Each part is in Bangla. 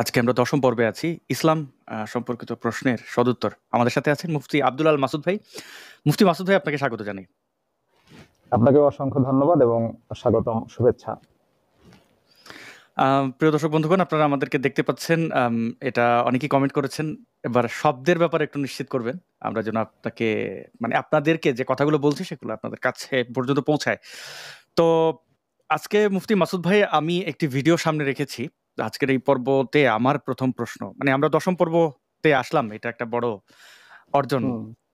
আজকে আমরা ১০ম পর্বে আছি। ইসলাম সম্পর্কিত প্রশ্নের সদুত্তর। আমাদের সাথে আছেন মুফতি আব্দুল আল মাসুদ ভাই। মুফতি মাসুদ ভাই, আপনাকে স্বাগত জানাই। আপনাকে অসংখ্য ধন্যবাদ এবং স্বাগতম, শুভেচ্ছা। প্রিয় দর্শক বন্ধুগণ, আপনারা আমাদেরকে দেখতে পাচ্ছেন। এটা অনেকেই কমেন্ট করেছেন। এবার শব্দের ব্যাপারে একটু নিশ্চিত করবেন, আমরা যেন আপনাদেরকে যে কথাগুলো বলছি সেগুলো আপনাদের কাছে পর্যন্ত পৌঁছায়। তো আজকে মুফতি মাসুদ ভাই, আমি একটি ভিডিও সামনে রেখেছি। আজকের এই পর্বতে আমার প্রথম প্রশ্ন, আমরা ১০ম পর্বতে আসলাম, এটা একটা বড় অর্জন।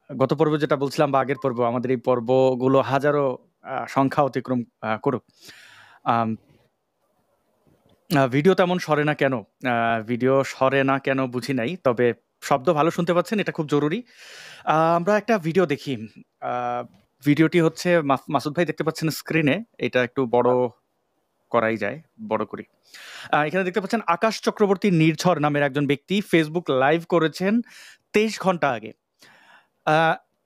গত পর্বে যেটা বলছিলাম বা আগের পর্ব, আমাদের এই পর্বগুলো হাজারো সংখ্যা অতিক্রম করুক। ভিডিও তেমন সরে না কেন, বুঝি নাই, তবে শব্দ ভালো শুনতে পাচ্ছেন, এটা খুব জরুরি। আমরা একটা ভিডিও দেখি। ভিডিওটি হচ্ছে, মাসুদ ভাই দেখতে পাচ্ছেন স্ক্রিনে, এটা একটু বড় করাই যায়, বড় করি। এখানে দেখতে পাচ্ছেন আকাশ চক্রবর্তী নির্ঝর নামের একজন ব্যক্তি ফেসবুক লাইভ করেছেন 23 ঘন্টা আগে।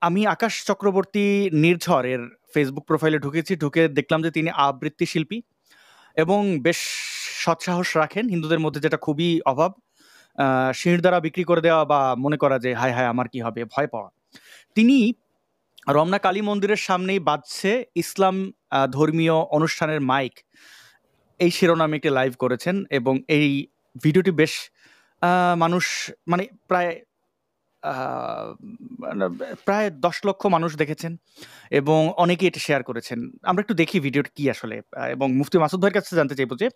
আমি আকাশ চক্রবর্তী নির্ঝরের ফেসবুক প্রোফাইলে ঢুকে দেখলাম যে তিনি আবৃত্তি শিল্পী এবং বেশ সৎসাহস রাখেন, হিন্দুদের মধ্যে যেটা খুবই অভাব। শির দ্বারা বিক্রি করে দেওয়া বা মনে করা যে হায় হায় আমার কি হবে, ভয় পাওয়া। তিনি রমনা কালী মন্দিরের সামনেই বাজছে ইসলাম ধর্মীয় অনুষ্ঠানের মাইক, এই শিরোনামে একটি লাইভ করেছেন এবং এই ভিডিওটি বেশ মানুষ প্রায় 10 লক্ষ মানুষ দেখেছেন এবং অনেকেই এটা শেয়ার করেছেন। আমরা একটু দেখি ভিডিওটি কি আসলে, এবং মুফতি মাসুদ ভাইয়ের কাছে জানতে চাইবো যে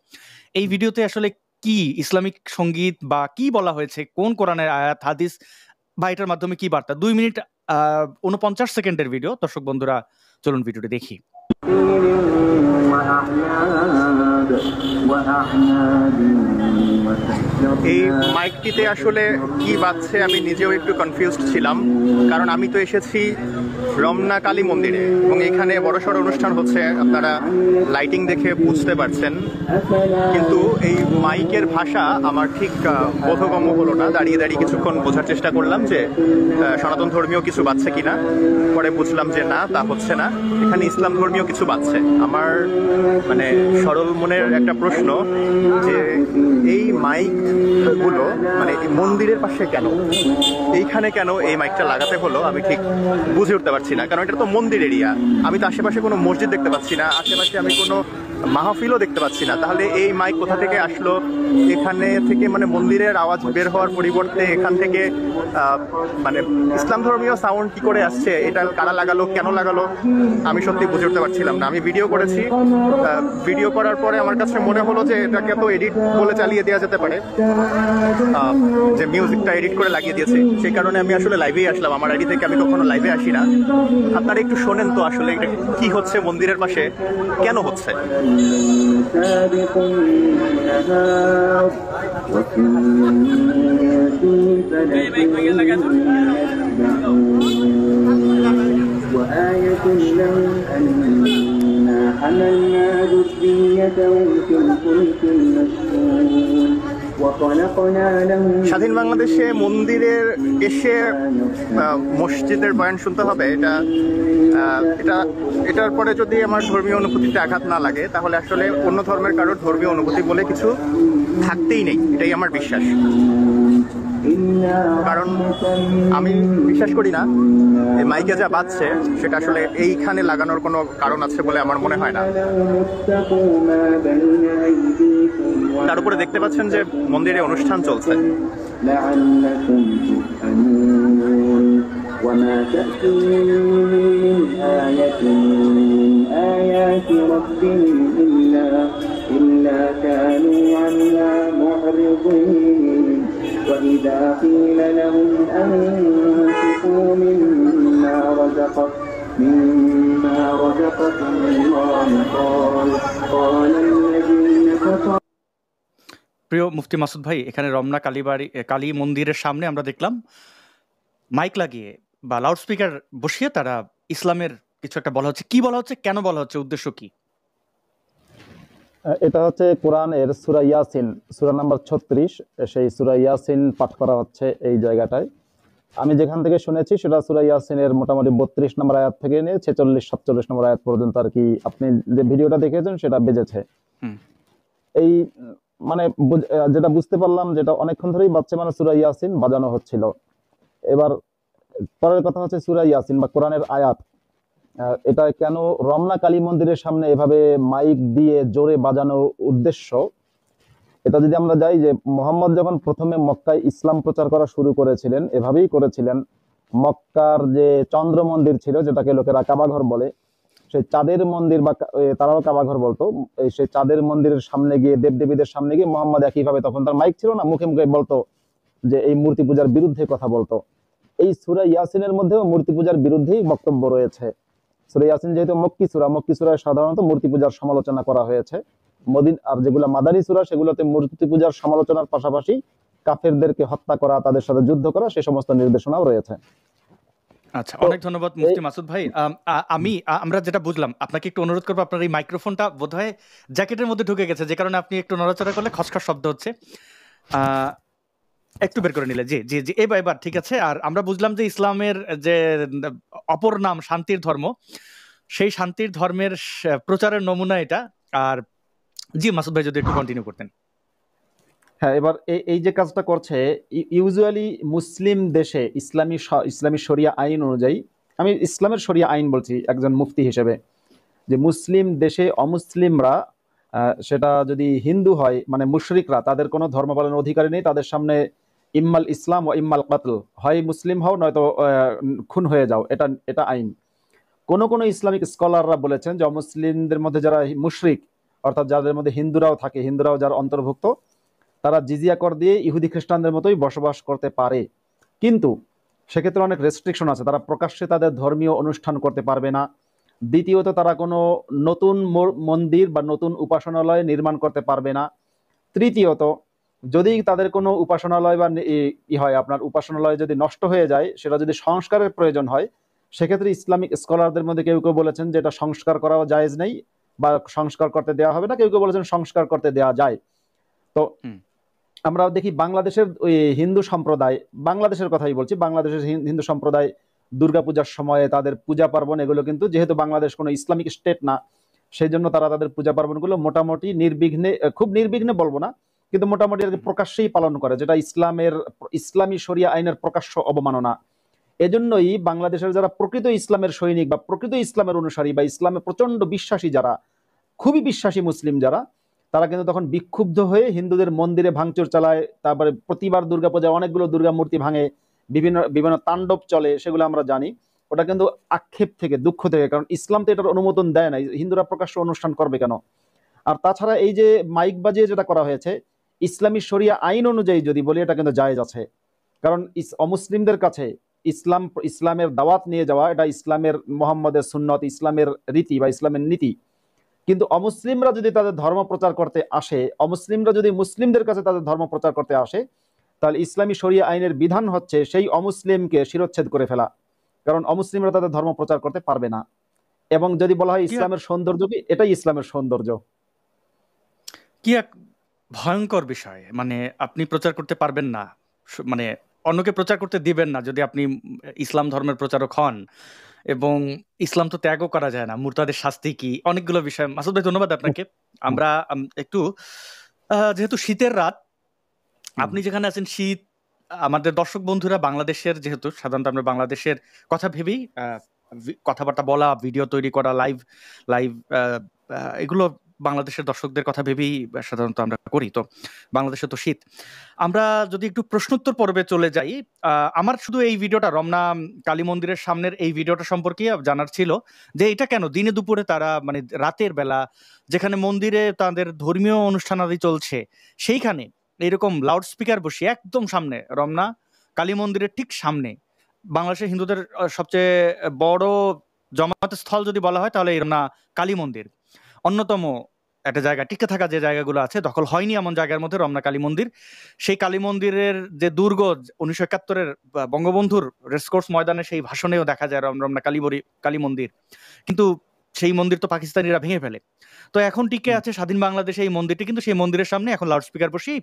এই ভিডিওতে আসলে কি ইসলামিক সঙ্গীত বা কি বলা হয়েছে, কোন কোরআনের আয়াত হাদিস বা এটার মাধ্যমে কি বার্তা। 2 মিনিট 49 সেকেন্ডের ভিডিও। দর্শক বন্ধুরা, চলুন ভিডিওটি দেখি। এই মাইকটিতে আসলে কি বাজছে আমি নিজেও একটু কনফিউজড ছিলাম, কারণ আমি তো এসেছি রমনা কালী মন্দিরে এবং এখানে বড়সড় অনুষ্ঠান হচ্ছে, আপনারা লাইটিং দেখে বুঝতে পারছেন, কিন্তু এই মাইকের ভাষা আমার ঠিক বোধগম্য হলো না। দাঁড়িয়ে দাঁড়িয়ে কিছুক্ষণ বোঝার চেষ্টা করলাম যে সনাতন ধর্মীয় কিছু বাজছে কিনা, পরে বুঝলাম যে না, তা হচ্ছে না, এখানে ইসলাম ধর্মীয় কিছু বাজছে। আমার সরল মনের একটা প্রশ্ন যে এই মাইকগুলো মন্দিরের পাশে কেন, এইখানে কেন এই মাইকটা লাগাতে হলো, আমি ঠিক বুঝে উঠতে পারছি না। কারণ এটা তো মন্দির এরিয়া, আমি তো আশেপাশে কোনো মসজিদ দেখতে পাচ্ছি না, আশেপাশে আমি কোনো মাহফিলও দেখতে পাচ্ছি না। তাহলে এই মাইক কোথা থেকে আসলো? এখানে থেকে মন্দিরের আওয়াজ বের হওয়ার পরিবর্তে এখান থেকে ইসলাম ধর্মীয় সাউন্ড কি করে আসছে? এটা কারা লাগালো, কেন লাগালো, আমি সত্যি বুঝে উঠতে পারছিলাম না। আমি ভিডিও করেছি, ভিডিও করার পরে আমার কাছে মনে হলো যে এটাকে তো এডিট বলে চালিয়ে দেওয়া যেতে পারে, যে মিউজিকটা এডিট করে লাগিয়ে দিয়েছে। সেই কারণে আমি আসলে লাইভেই আসলাম, আমার আইডি থেকে আমি কখনো লাইভে আসি না। আপনারা একটু শোনেন তো আসলে এটা কি হচ্ছে মন্দিরের পাশে, কেন হচ্ছে। وآية لهم أنا حملنا ذريتهم في الفلك المشحون وخلقنا لهم। স্বাধীন বাংলাদেশে মন্দিরের এসে মসজিদের বয়ান শুনতে হবে, এটার পরে যদি আমার ধর্মীয় অনুভূতিতে আঘাত না লাগে, তাহলে আসলে অন্য ধর্মের কারোর ধর্মীয় অনুভূতি বলে কিছু থাকতেই নেই, এটাই আমার বিশ্বাস। কারণ আমি বিশ্বাস করি না এই মাইকে যা বাজছে সেটা আসলে এইখানে লাগানোর কোনো কারণ আছে বলে আমার মনে হয় না। তার উপরে দেখতে পাচ্ছেন যে মন্দিরে অনুষ্ঠান চলছে। وما تأتيهم من آية من آيات ربهم إلا كانوا عنها معرضين وإذا قيل لهم أنفقوا مما رزقكم الله قال الذين كفروا। প্রিয় মুফতি মাসুদ ভাই, এখানে রমনা কালী মন্দিরের সামনে আমরা দেখলাম মাইক লাগিয়ে বা লাউডস্পিকার বসিয়ে তারা ইসলামের কিছু একটা বলা হচ্ছে। কি বলা হচ্ছে, কেন বলা হচ্ছে, উদ্দেশ্য কি? এটা হচ্ছে কোরআনের সূরা ইয়াসিন, সূরা নাম্বার 36, সেই সূরা ইয়াসিন পাঠ করা হচ্ছে এই জায়গাটায়। আমি যেখান থেকে শুনেছি সেটা সূরা ইয়াসিনের মোটামুটি 32 নম্বর আয়াত থেকে নিয়ে 46-47 নম্বর আয়াত পর্যন্ত আর কি আপনি যে ভিডিওটা দেখেছেন সেটা বেজেছে। এই মানে যেটা বুঝতে পারলাম, যেটা অনেকক্ষণ ধরেই বাজছে, মানে সূরা ইয়াসিন বাজানো হচ্ছিল। এবার পরের কথা হচ্ছে সূরা ইয়াসিন বা কোরআনের আয়াত, এটা কেন রমনা কালী মন্দিরের সামনে এভাবে মাইক দিয়ে জোরে বাজানো উদ্দেশ্য? এটা যদি আমরা যাই, যে মোহাম্মদ যখন প্রথমে মক্কায় ইসলাম প্রচার করা শুরু করেছিলেন, এভাবেই করেছিলেন। মক্কার যে চন্দ্র মন্দির ছিল, যেটাকে লোকেরা কাবাঘর বলে, সেই চাঁদের মন্দির বা তারাও কাবাঘর বলতো, সেই চাঁদের মন্দিরের সামনে গিয়ে, দেবদেবীদের সামনে গিয়ে মোহাম্মদ একইভাবে, তখন তার মাইক ছিল না, মুখে মুখে বলতো যে এই মূর্তি পূজার বিরুদ্ধে কথা বলতো। এই সূরা ইয়াসিনের মধ্যেও মূর্তি পূজার বিরুদ্ধেই বক্তব্য রয়েছে। সূরা ইয়াসিন যেহেতু মক্কি সূরায় সাধারণত মূর্তি পূজার সমালোচনা করা হয়েছে। আর যেগুলো মাদানী সূরা, সেগুলোতে মূর্তি পূজার সমালোচনার পাশাপাশি কাফেরদেরকে হত্যা করা, তাদের সাথে যুদ্ধ করা, সে সমস্ত নির্দেশনাও রয়েছে। আচ্ছা, অনেক ধন্যবাদ মুফতি মাসুদ ভাই। আমরা যেটা বুঝলাম, আপনাকে একটু অনুরোধ করবো, আপনার এই মাইক্রোফোনটা বোধহয় জ্যাকেটের মধ্যে ঢুকে গেছে, যে কারণে আপনি একটু নড়াচড়া করলে খসখস শব্দ হচ্ছে। একটু বের করে নিলে। জি জি জি, এবার ঠিক আছে। আর আমরা বুঝলাম যে ইসলামের যে অপর নাম শান্তির ধর্ম, সেই শান্তির ধর্মের প্রচারের নমুনা এটা। আর জি মাসুদ ভাই যদি একটু কন্টিনিউ করতেন। হ্যাঁ, এবার এই যে কাজটা করছে, ইউজুয়ালি মুসলিম দেশে ইসলামী শরিয়া আইন অনুযায়ী, আমি ইসলামের শরিয়া আইন বলছি একজন মুফতি হিসেবে, যে মুসলিম দেশে অমুসলিমরা, সেটা যদি হিন্দু হয়, মানে মুশরিকরা, তাদের কোনো ধর্ম পালনের অধিকারী নেই। তাদের সামনে ইম্মাল ইসলাম ও ইম্মাল কাতল, হয় মুসলিম হও নয়তো খুন হয়ে যাও, এটা আইন। কোন কোন ইসলামিক স্কলাররা বলেছেন যে অমুসলিমদের মধ্যে যারা মুশরিক, অর্থাৎ যাদের মধ্যে হিন্দুরাও থাকে, হিন্দুরাও যারা অন্তর্ভুক্ত, তারা জিজিয়া কর দিয়ে ইহুদি খ্রিস্টানদের মতোই বসবাস করতে পারে। কিন্তু সেক্ষেত্রে অনেক রেস্ট্রিকশন আছে। তারা প্রকাশ্যে তাদের ধর্মীয় অনুষ্ঠান করতে পারবে না। দ্বিতীয়ত, তারা কোনো নতুন মন্দির বা নতুন উপাসনালয় নির্মাণ করতে পারবে না। তৃতীয়ত, যদি তাদের কোনো উপাসনালয় বা হয়, আপনার উপাসনালয় যদি নষ্ট হয়ে যায়, সেটা যদি সংস্কারের প্রয়োজন হয়, সেক্ষেত্রে ইসলামিক স্কলারদের মধ্যে কেউ কেউ বলেছেন যে এটা সংস্কার করাও জায়েজ নেই বা সংস্কার করতে দেওয়া হবে না, কেউ কেউ বলেছেন সংস্কার করতে দেওয়া যায়। তো আমরা দেখি বাংলাদেশের ওই হিন্দু সম্প্রদায়, বাংলাদেশের কথাই বলছি, বাংলাদেশের হিন্দু সম্প্রদায় দুর্গাপূজার সময়ে তাদের পূজা পার্বণ, এগুলো কিন্তু, যেহেতু বাংলাদেশ কোনো ইসলামিক স্টেট না, সেই জন্য তারা তাদের পূজা পার্বণগুলো মোটামুটি নির্বিঘ্নে, খুব নির্বিঘ্নে বলবো না, কিন্তু মোটামুটি আর কি প্রকাশ্যেই পালন করে, যেটা ইসলামী শরিয়া আইনের প্রকাশ্য অবমাননা। এজন্যই বাংলাদেশের যারা প্রকৃত ইসলামের সৈনিক বা প্রকৃত ইসলামের অনুসারী বা ইসলামে প্রচন্ড বিশ্বাসী যারা, খুবই বিশ্বাসী মুসলিম যারা, তারা কিন্তু তখন বিক্ষুব্ধ হয়ে হিন্দুদের মন্দিরে ভাঙচুর চালায়। তারপরে প্রতিবার দুর্গাপূজায় অনেকগুলো দুর্গা মূর্তি ভাঙে, বিভিন্ন বিভিন্ন তাণ্ডব চলে, সেগুলো আমরা জানি। ওটা কিন্তু আক্ষেপ থেকে, দুঃখ থেকে, কারণ ইসলাম তো এটার অনুমোদন দেয় না, হিন্দুরা প্রকাশ্য অনুষ্ঠান করবে কেন? আর তাছাড়া এই যে মাইক বাজিয়ে যেটা করা হয়েছে, ইসলামী শরিয়া আইন অনুযায়ী যদি বলি, এটা কিন্তু জায়েজ আছে। কারণ অমুসলিমদের কাছে ইসলামের দাওয়াত নিয়ে যাওয়া, এটা ইসলামের, মোহাম্মদের সুন্নত, ইসলামের রীতি বা ইসলামের নীতি। কিন্তু অমুসলিমরা যদি তাদের ধর্ম প্রচার করতে আসে, অমুসলিমরা যদি মুসলিমদের কাছে তাদের ধর্ম প্রচার করতে আসে, তাহলে ইসলামী শরিয়া আইনের বিধান হচ্ছে সেই অমুসলিমকে শিরচ্ছেদ করে ফেলা, কারণ অমুসলিমরা তাদের ধর্ম প্রচার করতে পারবে না। এবং যদি বলা হয় ইসলামের সৌন্দর্য কি, এটাই ইসলামের সৌন্দর্য। কি এক ভয়ঙ্কর বিষয়! মানে আপনি প্রচার করতে পারবেন না, মানে অন্যকে প্রচার করতে দিবেন না যদি আপনি ইসলাম ধর্মের প্রচারক হন, এবং ইসলাম তো ত্যাগও করা যায় না, মুরতাদের শাস্তি কি, অনেকগুলো বিষয়। মাসুদ ভাই ধন্যবাদ আপনাকে। আমরা একটু, যেহেতু শীতের রাত, আপনি যেখানে আছেন শীত, আমাদের দর্শক বন্ধুরা বাংলাদেশের, যেহেতু সাধারণত আমরা বাংলাদেশের কথা ভেবেই কথাবার্তা বলা, ভিডিও তৈরি করা, লাইভ এগুলো বাংলাদেশের দর্শকদের কথা ভেবেই সাধারণত আমরা করি। তো বাংলাদেশে তো শীত। আমরা যদি একটু প্রশ্নোত্তর পর্বে চলে যাই, আমার শুধু এই ভিডিওটা, রমনা কালী মন্দিরের সামনের এই ভিডিওটা সম্পর্কে জানার ছিল, যে এটা কেন দিনে দুপুরে তারা, মানে রাতের বেলা যেখানে মন্দিরে তাদের ধর্মীয় অনুষ্ঠানাদি চলছে, সেইখানে এরকম লাউড স্পিকার বসিয়ে একদম সামনে, রমনা কালী মন্দিরের ঠিক সামনে, বাংলাদেশের হিন্দুদের সবচেয়ে বড় জমায়েত স্থল যদি বলা হয়, তাহলে এই রমনা কালী মন্দির অন্যতম একটা জায়গা। টিকে থাকা যে জায়গাগুলো আছে, দখল হয়নি এমন জায়গার মধ্যে রমনা কালী মন্দির। সেই কালী মন্দিরের যে দুর্গ, 1971-এর বঙ্গবন্ধুর রেসকোর্স ময়দানে সেই ভাষণেও দেখা যায় রমনা কালী মন্দির, কিন্তু সেই মন্দির তো পাকিস্তানিরা ভেঙে ফেলে। তো এখন টিকে আছে স্বাধীন বাংলাদেশে এই মন্দিরটি, কিন্তু সেই মন্দিরের সামনে এখন লাউডস্পিকার বসেই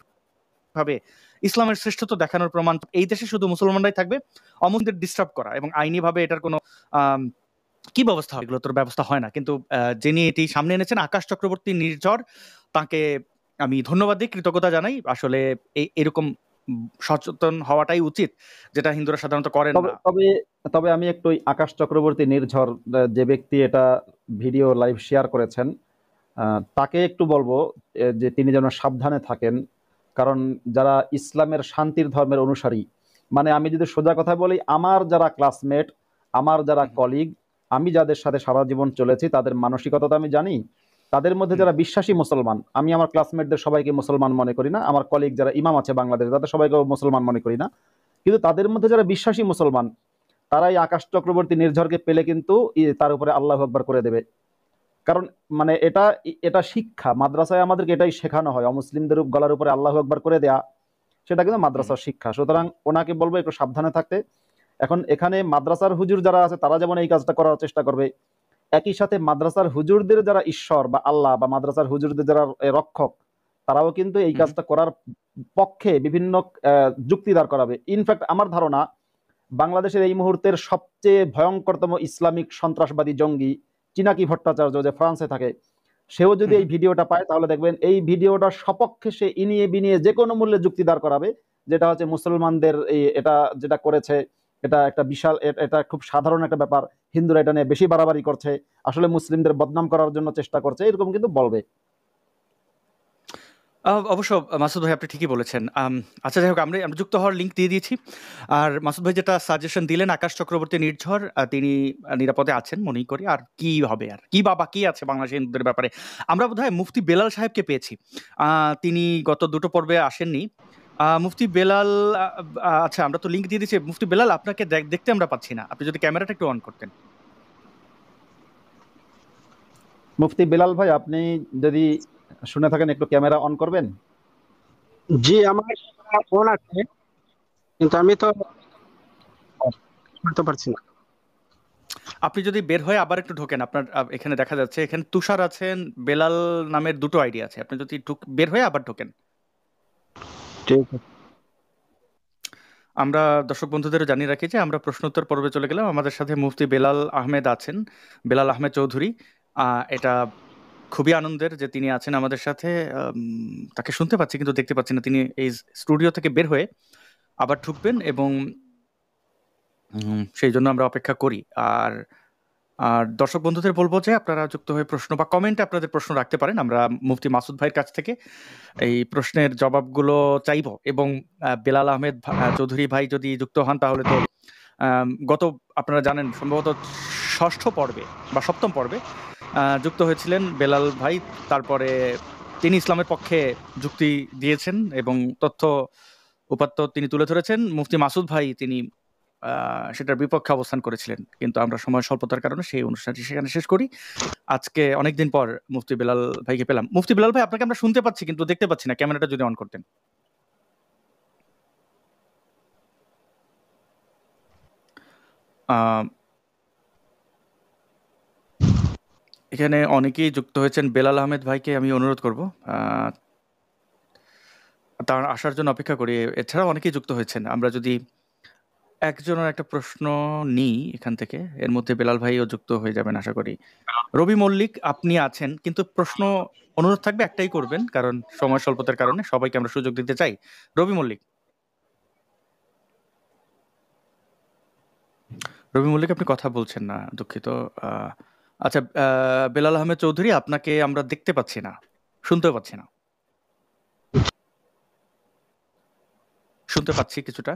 ভাবে ইসলামের শ্রেষ্ঠত্ব দেখানোর প্রমাণ এই দেশে শুধু মুসলমানরাই থাকবে, অমুসলিমদের ডিস্টার্ব করা, এবং আইনি ভাবে এটার কোনো কি ব্যবস্থা হয়, এগুলো তোর ব্যবস্থা হয় না। কিন্তু যিনি এটি সামনে এনেছেন, আকাশ চক্রবর্তী নির্ঝর, তাকে আমি ধন্যবাদ দিই, কৃতজ্ঞতা জানাই। আসলে এরকম সচেতন হওয়াটাই উচিত, যেটা হিন্দুরা সাধারণত করেন তবে না। তবে তবে আমি একটু ওই আকাশ চক্রবর্তী নির্ঝর, যে ব্যক্তি এটা ভিডিও লাইভ শেয়ার করেছেন, তাকে একটু বলবো যে তিনি যেন সাবধানে থাকেন। কারণ যারা ইসলামের শান্তির ধর্মের অনুসারী, মানে আমি যদি সোজা কথা বলি, আমার যারা ক্লাসমেট, আমার যারা কলিগ, আমি যাদের সাথে সারা জীবন চলেছি, তাদের মানসিকতা তো আমি জানি। তাদের মধ্যে যারা বিশ্বাসী মুসলমান, আমি আমার ক্লাসমেটদের সবাইকে মুসলমান মনে করি না, আমার কলিগ যারা ইমাম আছে বাংলাদেশে তাদের সবাইকে মুসলমান মনে করি না, কিন্তু তাদের মধ্যে যারা বিশ্বাসী মুসলমান, তারা এই আকাশ চক্রবর্তী নির্ঝরকে পেলে কিন্তু তার উপরে আল্লাহু আকবার করে দেবে। কারণ মানে এটা এটা শিক্ষা, মাদ্রাসায় আমাদেরকে এটাই শেখানো হয়, অমুসলিমদের গলার উপরে আল্লাহু আকবার করে দেয়া, সেটা কিন্তু মাদ্রাসার শিক্ষা। সুতরাং ওনাকে বলবো একটু সাবধানে থাকতে। এখন এখানে মাদ্রাসার হুজুর যারা আছে তারা যেমন এই কাজটা করার চেষ্টা করবে, একই সাথে মাদ্রাসার হুজুরদের যারা ঈশ্বর বা আল্লাহ বা মাদ্রাসার হুজুরদের যারা রক্ষক, তারাও কিন্তু এই কাজটা করার পক্ষে বিভিন্ন যুক্তি দাঁড় করাবে। ইনফ্যাক্ট আমার ধারণা বাংলাদেশের এই মুহূর্তের সবচেয়ে ভয়ঙ্করতম ইসলামিক সন্ত্রাসবাদী জঙ্গি চিনাকি ভট্টাচার্য, যে ফ্রান্সে থাকে, সেও যদি এই ভিডিওটা পায় তাহলে দেখবেন এই ভিডিওটার সপক্ষে সে ইনিয়ে বিনিয়ে যে কোনো মূল্যে যুক্তি দাঁড় করাবে, যেটা হচ্ছে মুসলমানদের এটা যেটা করেছে এটা একটা বিশাল, এটা খুব সাধারণ একটা ব্যাপার, হিন্দুরা এটা নিয়ে বেশি বাড়াবাড়ি করছে, আসলে মুসলিমদের বদনাম করার জন্য চেষ্টা করছে, এরকম কিন্তু বলবে। অবশ্য মাসুদ ভাই আপনি ঠিকই বলেছেন। আচ্ছা, যাই হোক, আমরা যুক্ত হওয়ার লিঙ্ক দিয়ে দিয়েছি। আর মাসুদ ভাই যেটা সাজেশন দিলেন, আকাশ চক্রবর্তী নির্ঝর, তিনি নিরাপদে আছেন মনেই করি। আর কি হবে, আর কি বা বাকি আছে বাংলাদেশের হিন্দুদের ব্যাপারে? আমরা বোধহয় মুফতি বেলাল সাহেবকে পেয়েছি, তিনি গত দুটো পর্বে আসেননি। মুফতি বেলাল, আচ্ছা আমরা তো লিঙ্ক দিয়ে দিচ্ছি। মুফতি বেলাল, আপনাকে দেখতে আমরা পাচ্ছি না, আপনি যদি ক্যামেরাটা একটু অন করতেন। মুফতি বেলাল ভাই, আপনি যদি শুনে থাকেন একটু ক্যামেরা অন করবেন। জি, আমার ফোন আছে, কিন্তু আমি তো করতে পারছি না। আপনি যদি বের হয়ে আবার একটু ঢোকেন, আপনার এখানে দেখা যাচ্ছে এখানে তুষার আছেন, বেলাল নামের দুটো আইডি আছে, আপনি যদি বের হয়ে আবার ঢোকেন। ঠিক আছে। আমরা দর্শক বন্ধুদেরও জানিয়ে রাখি যে আমরা প্রশ্নোত্তর পর্বে চলে গেলাম। আমাদের সাথে মুফতি বেলাল আহমেদ আছেন, বেলাল আহমেদ চৌধুরী। এটা খুবই আনন্দের যে তিনি আছেন আমাদের সাথে। তাকে শুনতে পাচ্ছি কিন্তু দেখতে পাচ্ছি না। তিনি এই স্টুডিও থেকে বের হয়ে আবার ঢুকবেন এবং সেই জন্য আমরা অপেক্ষা করি। আর দর্শক বন্ধুদের বলবো যে আপনারা যুক্ত হয়ে প্রশ্ন বা কমেন্টে আপনাদের প্রশ্ন রাখতে পারেন। আমরা মুফতি মাসুদ ভাইয়ের কাছ থেকে এই প্রশ্নের জবাবগুলো চাইবো। এবং বেলাল আহমেদ চৌধুরী ভাই যদি যুক্ত হন তাহলে তো গত আপনারা জানেন সম্ভবত ষষ্ঠ পর্বে বা সপ্তম পর্বে যুক্ত হয়েছিলেন বেলাল ভাই। তারপরে তিনি ইসলামের পক্ষে যুক্তি দিয়েছেন এবং তথ্য উপাত্ত তিনি তুলে ধরেছেন। মুফতি মাসুদ ভাই তিনি সেটার বিপক্ষে অবস্থান করেছিলেন, কিন্তু আমরা সময় স্বল্পতার কারণে সেই অনুষ্ঠানটি সেখানে শেষ করি। আজকে অনেকদিন পর মুফতি বেলাল ভাইকে পেলাম। মুফতি বেলাল ভাই, আপনাকে আমরা শুনতে পাচ্ছি কিন্তু দেখতে পাচ্ছি না, ক্যামেরাটা যদি অন করতেন। এখানে অনেকেই যুক্ত হয়েছেন, বেলাল আহমেদ ভাইকে আমি অনুরোধ করব তার আসার জন্য অপেক্ষা করি। এছাড়াও অনেকেই যুক্ত হয়েছেন, আমরা যদি একজনের একটা প্রশ্ন নিই এখান থেকে, এর মধ্যে বেলাল ভাইও যুক্ত হয়ে যাবেন আশা করি। রবি মল্লিক, আপনি আছেন কিন্তু প্রশ্ন অনুরোধ থাকবে একটাই করবেন, কারণ সময় স্বল্পতার কারণে সবাইকে আমরা সুযোগ দিতে চাই। রবি মল্লিক, আপনি কথা বলছেন না, দুঃখিত। আচ্ছা, বেলাল আহমেদ চৌধুরী, আপনাকে আমরা দেখতে পাচ্ছি না, শুনতেও পাচ্ছি না। শুনতে পাচ্ছি কিছুটা।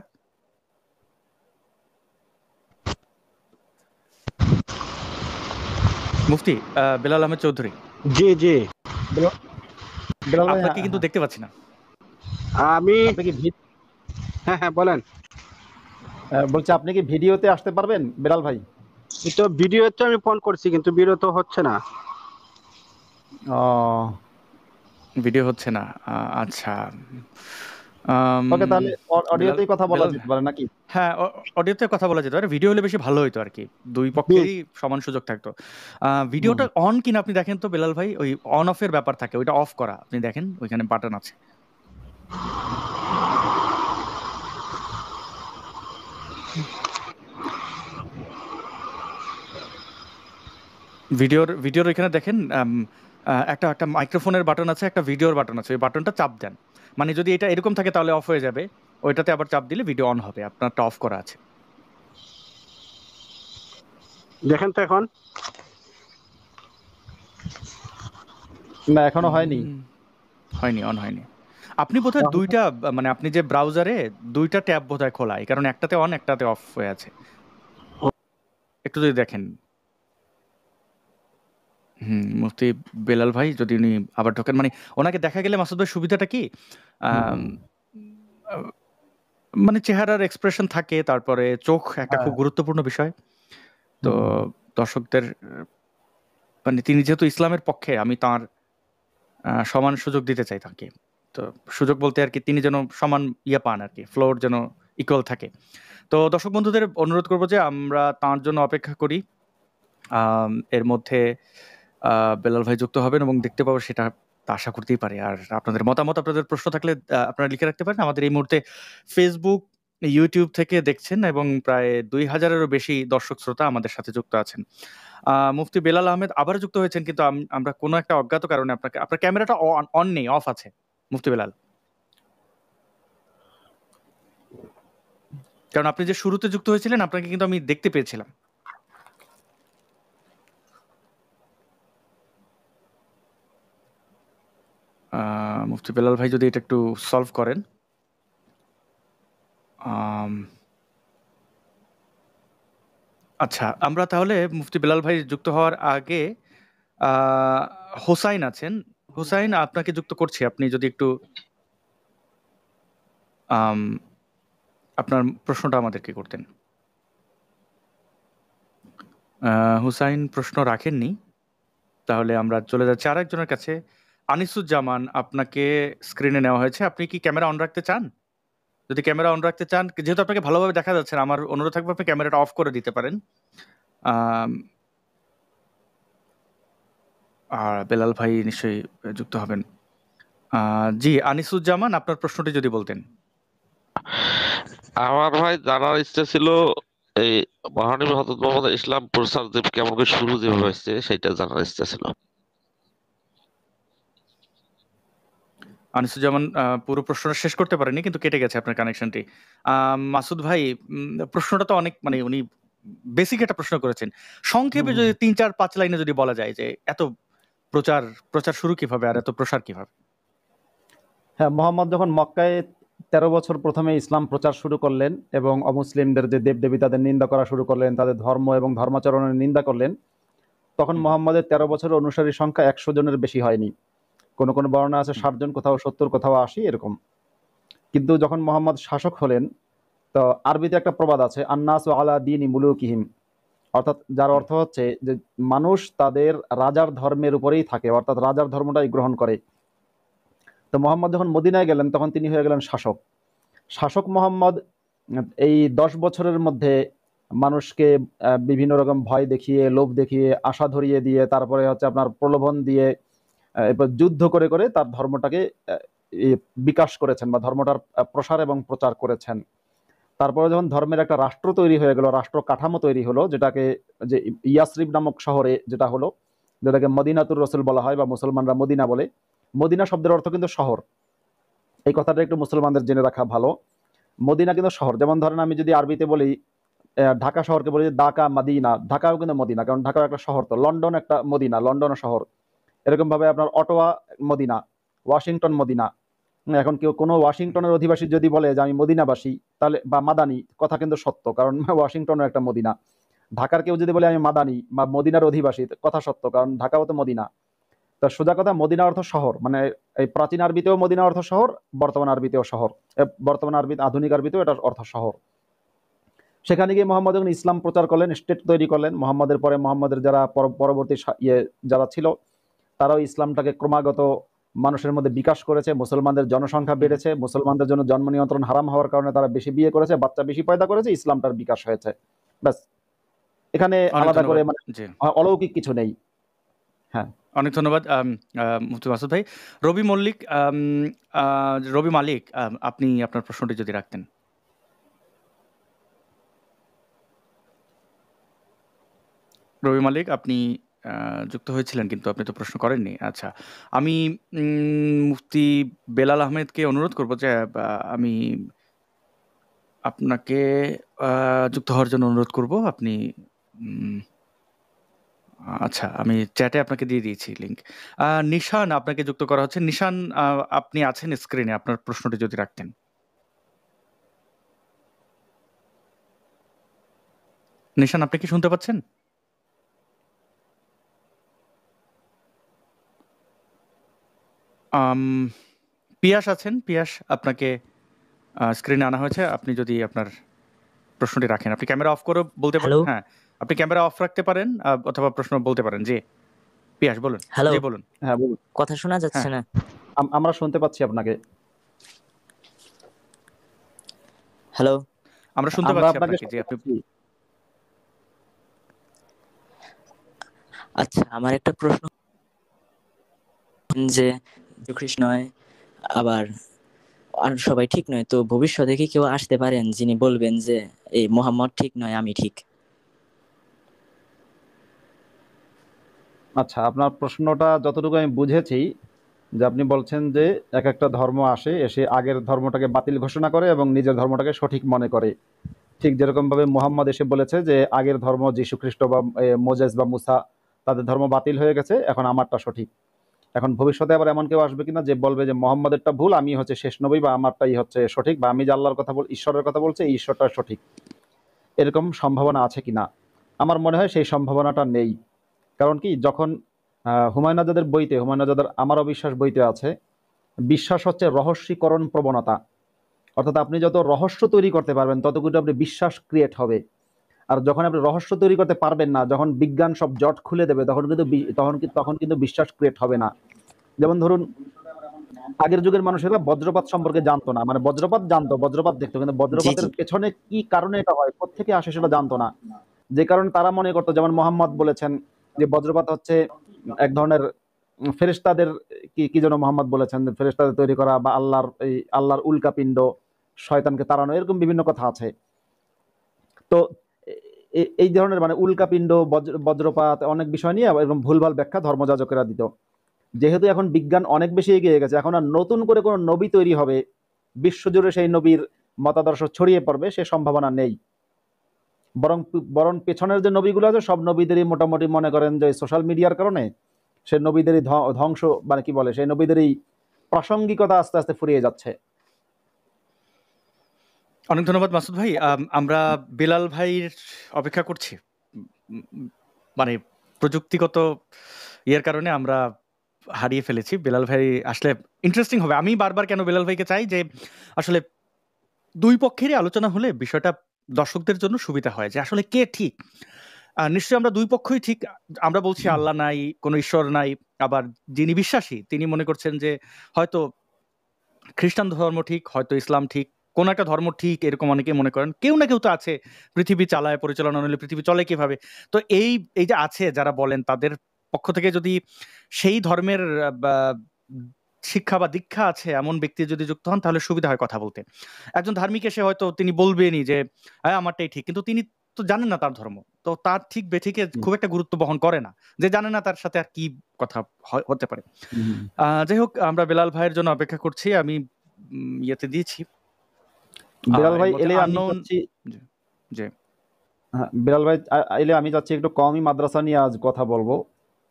মুফতি বেলাল আহমেদ চৌধুরী, জি জি, বেলাল ভাই, আপনাকে কিন্তু দেখতে পাচ্ছি না। আমি আপনি কি হ্যাঁ হ্যাঁ বলেন। বলছি আপনি কি ভিডিওতে আসতে পারবেন বেলাল ভাই? তো ভিডিও তো আমি ফোন করছি কিন্তু ভিডিও তো হচ্ছে না। ভিডিও হচ্ছে না, আচ্ছা। ওকে, তাহলে অডিওতেই কথা বলা যেতে পারে নাকি? হ্যাঁ, অডিওতে কথা বলা যেতে পারে, ভিডিও হলে বেশি ভালো হইতো আর কি, দুই পক্ষেরই সমান সুযোগ থাকতো। ভিডিওটা অন কিনা আপনি দেখেন তো বেলাল ভাই, ওই অন অফ এর ব্যাপার থাকে, ওইটা অফ করা, আপনি দেখেন ওইখানে বাটন আছে। ভিডিওর এখানে দেখেন একটা একটা মাইক্রোফোনের বাটন আছে, একটা ভিডিওর বাটন আছে, ওই বাটনটা চাপ দেন। মানে যদি এটা এরকম থাকে তাহলে অফ হয়ে যাবে, ওইটাতে আবার চাপ দিলে ভিডিও অন হবে। আপনারটা অফ করা আছে। দেখেন তো এখন। না, এখনো হয়নি। হয়নি, অন হয়নি। আপনি বোধহয় দুইটা, মানে আপনি যে ব্রাউজারে দুইটা ট্যাব বোধহয় খোলা, এই কারণে একটাতে অন একটাতে অফ হয়ে আছে। একটু যদি দেখেন। মুফতি বেলাল ভাই যদি উনি আবার ঢোকেন, মানে ওনাকে দেখা গেলে মাসুদ ভাই সুবিধাটা কি, আম, আহ, মানে চেহারার এক্সপ্রেশন থাকে, তারপরে চোখ একটা খুব গুরুত্বপূর্ণ বিষয়। তো দর্শকদের মানে তিনি যেহেতু ইসলামের পক্ষে, আমি তার সমান সুযোগ দিতে চাই তাকে। তো সুযোগ বলতে আর কি, তিনি যেন সমান ইয়ে পান আর কি, ফ্লোর যেন ইকুয়াল থাকে। তো দর্শক বন্ধুদের অনুরোধ করবো যে আমরা তার জন্য অপেক্ষা করি। এর মধ্যে বেলাল ভাই যুক্ত হবেন এবং দেখতে পাবো, সেটা তা আশা করতেই পারে। আর আপনাদের মতামত, আপনাদের প্রশ্ন থাকলে আপনারা লিখে রাখতে পারেন। আমাদের এই মুহূর্তে ফেসবুক, ইউটিউব থেকে দেখছেন এবং প্রায় 2000-এরও বেশি দর্শক শ্রোতা আমাদের সাথে যুক্ত আছেন। মুফতি বেলাল আহমেদ আবার যুক্ত হয়েছেন, কিন্তু আমরা কোনো একটা অজ্ঞাত কারণে আপনার ক্যামেরাটা অন নেই, অফ আছে মুফতি বেলাল। কারণ আপনি যে শুরুতে যুক্ত হয়েছিলেন, আপনাকে কিন্তু আমি দেখতে পেয়েছিলাম। মুফতি বেলাল ভাই যদি এটা একটু সলভ করেন। আচ্ছা, আমরা তাহলে মুফতি বেলাল ভাই যুক্ত হওয়ার আগে হোসাইন আছেন। হোসাইন, আপনাকে যুক্ত করছি, আপনি যদি একটু আপনার প্রশ্নটা আমাদেরকে করতেন। হুসাইন প্রশ্ন রাখেননি, তাহলে আমরা চলে যাচ্ছি আরেকজনের কাছে। আনিসুজ্জামান, আপনাকে স্ক্রিনে নেওয়া হয়েছে। আপনি কি ক্যামেরা অন রাখতে চান? যদি ক্যামেরা অন রাখতে চান, যেহেতু আপনাকে ভালোভাবে দেখা যাচ্ছে না, আমার অনুরোধ থাকবে আপনি ক্যামেরাটা অফ করে দিতে পারেন। আর বেলাল ভাই নিশ্চয়ই যুক্ত হবেন। জি আনিসুজ্জামান, আপনার প্রশ্নটি যদি বলতেন। আমার ভাই জানার ইচ্ছা ছিল এই মহানবী হযরত মুহাম্মদ ইসলাম প্রচার যে কেমন করে শুরু যেভাবে হয়েছে সেটা জানার ইচ্ছা ছিল। আনিসুজ্জামান পুরো প্রশ্নটা শেষ করতে পারেনি, কিন্তু কেটে গেছে আপনার কানেকশনটি। মাসুদ ভাই, প্রশ্নটা তো অনেক, মানে উনি বেসিক একটা প্রশ্ন করেছেন। সংক্ষেপে যদি 3-4-5 লাইনে যদি বলা যায় যে এত প্রচার শুরু কিভাবে আর এত প্রসার কিভাবে? হ্যাঁ, মোহাম্মদ যখন মক্কায় 13 বছর প্রথমে ইসলাম প্রচার শুরু করলেন এবং অমুসলিমদের যে দেবদেবী তাদের নিন্দা করা শুরু করলেন, তাদের ধর্ম এবং ধর্মাচরণের নিন্দা করলেন, তখন মোহাম্মদের 13 বছরের অনুসারী সংখ্যা 100 জনের বেশি হয়নি। কোনো কোনো বর্ণনা আছে 60 জন, কোথাও 70, কোথাও 80 এরকম। কিন্তু যখন মোহাম্মদ শাসক হলেন, তো আরবিতে একটা প্রবাদ আছে, আন্নাসু আলা দীনি মুলুকিহিম, অর্থাৎ যার অর্থ হচ্ছে যে মানুষ তাদের রাজার ধর্মের উপরেই থাকে, অর্থাৎ রাজার ধর্মটাই গ্রহণ করে। তো মোহাম্মদ যখন মদিনায় গেলেন তখন তিনি হয়ে গেলেন শাসক মোহাম্মদ। এই 10 বছরের মধ্যে মানুষকে বিভিন্ন রকম ভয় দেখিয়ে, লোভ দেখিয়ে, আশা ধরিয়ে দিয়ে, তারপরে হচ্ছে আপনার প্রলোভন দিয়ে, এরপর যুদ্ধ করে করে তার ধর্মটাকে বিকাশ করেছেন বা ধর্মটার প্রসার এবং প্রচার করেছেন। তারপরে যখন ধর্মের একটা রাষ্ট্র তৈরি হয়ে গেল, রাষ্ট্র কাঠামো তৈরি হলো, যেটাকে যে ইয়াসরিব নামক শহরে যেটা হলো, যেটাকে মদিনাতুর রসুল বলা হয় বা মুসলমানরা মদিনা বলে। মদিনা শব্দের অর্থ কিন্তু শহর, এই কথাটা একটু মুসলমানদের জেনে রাখা ভালো। মদিনা কিন্তু শহর। যেমন ধরেন আমি যদি আরবিতে বলি ঢাকা শহরকে বলি ঢাকা মাদিনা, ঢাকাও কিন্তু মদিনা, কারণ ঢাকাও একটা শহর। তো লন্ডন একটা মদিনা, লন্ডনও শহর। এরকম ভাবে আপনার অটোয়া মদিনা, ওয়াশিংটন মদিনা। এখন কেউ কোনো ওয়াশিংটনের অধিবাসী যদি বলে যে আমি মদিনাবাসী, তাহলে বা মাদানি, কথা কিন্তু সত্য, কারণ ওয়াশিংটনও একটা মদিনা। ঢাকার কেউ যদি বলে আমি মাদানি বা মদিনার অধিবাসী, কথা সত্য, কারণ ঢাকাও তো মদিনা। তা সোজা কথা, মদিনা অর্থ শহর। মানে এই প্রাচীন আরবিতেও মদিনা অর্থ শহর, বর্তমান আরবিতেও শহর, বর্তমান আরবি আধুনিক আরবিতেও এটা অর্থ শহর। সেখানে গিয়ে মোহাম্মদ যখন ইসলাম প্রচার করলেন, স্টেট তৈরি করলেন, মোহাম্মদের পরে মোহাম্মদের যারা পরবর্তী যারা ছিল, তারাও ইসলামটাকে ক্রমাগত মানুষের মধ্যে বিকাশ করেছে। মুসলমানদের জনসংখ্যা বেড়েছে, মুসলমানদের জন্য জন্ম নিয়ন্ত্রণ হারাম হওয়ার কারণে তারা বেশি বিয়ে করেছে, বাচ্চা বেশি পয়দা করেছে, ইসলামটার বিকাশ হয়েছে। ব্যাস, এখানে আলাদা করে মানে অলৌকিক কিছু নেই। হ্যাঁ, অনেক ধন্যবাদ মুফতি মাসুদ ভাই। রবি মালিক, আপনি আপনার প্রশ্নটি যদি রাখতেন। রবি মালিক, আপনি যুক্ত হয়েছিলেন কিন্তু আপনি তো প্রশ্ন করেননি। আচ্ছা, আমি মুফতি বেলাল আহমেদকে অনুরোধ করব যে আমি আপনাকে যুক্ত হওয়ার জন্য অনুরোধ করব। আপনি আচ্ছা, আমি চ্যাটে আপনাকে দিয়ে দিয়েছি লিঙ্ক। নিশান, আপনাকে যুক্ত করা হচ্ছে। নিশান, আপনি আছেন স্ক্রিনে, আপনার প্রশ্নটি যদি রাখতেন। নিশান, আপনি কি শুনতে পাচ্ছেন? পিয়াস আছেন? পিয়াস, আপনাকে স্ক্রিনে আনা হয়েছে। আপনি যদি আপনার প্রশ্নটি রাখেন, আপনি ক্যামেরা অফ করে বলতে পারেন। হ্যালো হ্যাঁ, আপনি ক্যামেরা অফ রাখতে পারেন অথবা প্রশ্ন বলতে পারেন। জি পিয়াস বলুন। হ্যালো জি বলুন। হ্যাঁ বলুন। কথা শোনা যাচ্ছে হ্যাঁ, না? আমরা শুনতে পাচ্ছি আপনাকে। হ্যালো, আমরা শুনতে আমরা পাচ্ছি আপনাকে আপনাকে। জি, শুনতে আপনি পাচ্ছি। আচ্ছা, আমার একটা প্রশ্ন যে যীশু খ্রিস্ট নয়, আবার আর সবাই ঠিক নয়, তো ভবিষ্যতে কি কেউ আসতে পারেন যিনি বলবেন যে এই মোহাম্মদ ঠিক নয়, আমি ঠিক? আচ্ছা, আপনার প্রশ্নটা যতটুকু আমি বুঝেছি, যে আপনি বলছেন যে এক একটা ধর্ম এসে আগের ধর্মটাকে বাতিল ঘোষণা করে এবং নিজের ধর্মটাকে সঠিক মনে করে। ঠিক যেরকম ভাবে মোহাম্মদ এসে বলেছে যে আগের ধর্ম যীশু খ্রিস্ট বা মোজেস বা মুসা, তাদের ধর্ম বাতিল হয়ে গেছে, এখন আমারটা সঠিক। এখন ভবিষ্যতে আবার এমন কেউ আসবে কিনা যে বলবে যে মোহাম্মদেরটা ভুল, আমি হচ্ছে শেষ নবী বা আমারটাই হচ্ছে সঠিক, বা আমি যে আল্লাহর কথা ঈশ্বরের কথা বলছি এই ঈশ্বরটা সঠিক, এরকম সম্ভাবনা আছে কিনা? আমার মনে হয় সেই সম্ভাবনাটা নেই। কারণ কি, যখন হুমায়ুন আজাদের বইতে, হুমায়ুন আজাদের আমার অবিশ্বাস বইতে আছে, বিশ্বাস হচ্ছে রহস্যীকরণ প্রবণতা। অর্থাৎ আপনি যত রহস্য তৈরি করতে পারবেন তত কিন্তু আপনি বিশ্বাস ক্রিয়েট হবে। আর যখন আপনি রহস্য তৈরি করতে পারবেন না, যখন বিজ্ঞান সব জট খুলে দেবে, তখন কিন্তু বিশ্বাস ক্রিয়েট হবে না। যেমন ধরুন, আগের যুগের মানুষেরা বজ্রপাত সম্পর্কে জানতো না, মানে বজ্রপাত জানতো, বজ্রপাত দেখতো, কিন্তু জি বজ্রপাতের জি পেছনে কি কারণে এটা হয়, কোত্থেকে আসে সেটা জানতো না। যে কারণে তারা মনে করতো, যেমন মোহাম্মদ বলেছেন যে বজ্রপাত হচ্ছে এক ধরনের ফেরেশতাদের, কি যেন মোহাম্মদ বলেছেন, ফেরেশতাদের তৈরি করা বা আল্লাহর উল্কাপিণ্ড, শয়তানকে তাড়ানো, এরকম বিভিন্ন কথা আছে। তো এই ধরনের মানে উল্কাপিণ্ড, বজ্রপাত, অনেক বিষয় নিয়ে এরকম ভুলভাল ব্যাখ্যা ধর্মযাজকেরা দিত। যেহেতু এখন বিজ্ঞান অনেক বেশি এগিয়ে গেছে, এখন আর নতুন করে কোনো নবী তৈরি হবে, বিশ্বজুড়ে সেই নবীর মতাদর্শ ছড়িয়ে পড়বে, সে সম্ভাবনা নেই। বরং পেছনের যে নবীগুলো আছে সব নবীদেরই মোটামুটি মনে করেন যে সোশ্যাল মিডিয়ার কারণে সে নবীদেরই ধ্বংস, মানে কি বলে, সেই নবীদেরই প্রাসঙ্গিকতা আস্তে আস্তে ফুরিয়ে যাচ্ছে। অনেক ধন্যবাদ মাসুদ ভাই। আমরা বিলাল ভাইয়ের অপেক্ষা করছি। মানে প্রযুক্তিগত ইয়ের কারণে আমরা হারিয়ে ফেলেছি। বিলাল ভাই আসলে ইন্টারেস্টিং হবে। আমি বারবার কেন বিলাল ভাইকে চাই যে আসলে দুই পক্ষেরই আলোচনা হলে বিষয়টা দর্শকদের জন্য সুবিধা হয়, যে আসলে কে ঠিক। নিশ্চয়ই আমরা দুই পক্ষই ঠিক। আমরা বলছি আল্লাহ নাই, কোনো ঈশ্বর নাই, আবার যিনি বিশ্বাসী তিনি মনে করছেন যে হয়তো খ্রিস্টান ধর্ম ঠিক, হয়তো ইসলাম ঠিক, কোন একটা ধর্ম ঠিক, এরকম অনেকেই মনে করেন। কেউ না কেউ তো আছে পৃথিবী চালায়, পরিচালনা হলে পৃথিবী চলে কিভাবে। তো এই যে আছে যারা বলেন, তাদের পক্ষ থেকে যদি সেই ধর্মের শিক্ষা বা দীক্ষা আছে এমন ব্যক্তি যদি যুক্ত হন, তাহলে সুবিধা হয় কথা বলতে। একজন ধার্মিক এসে হয়তো তিনি বলবেনই যে হ্যাঁ আমারটাই ঠিক, কিন্তু তিনি তো জানেন না তার ধর্ম, তো তার ঠিক বেঠিকে খুব একটা গুরুত্ব বহন করে না। যে জানে না তার সাথে আর কি কথা হতে পারে। যাই হোক, আমরা বেলাল ভাইয়ের জন্য অপেক্ষা করছি। আমি ইয়েতে দিয়েছি। বিলাল ভাই এলে আমি unknown, চাচ্ছি, জি বিলাল ভাই এলে আমি চাচ্ছি একটু কওমি মাদ্রাসা নিয়ে আজ কথা বলবো,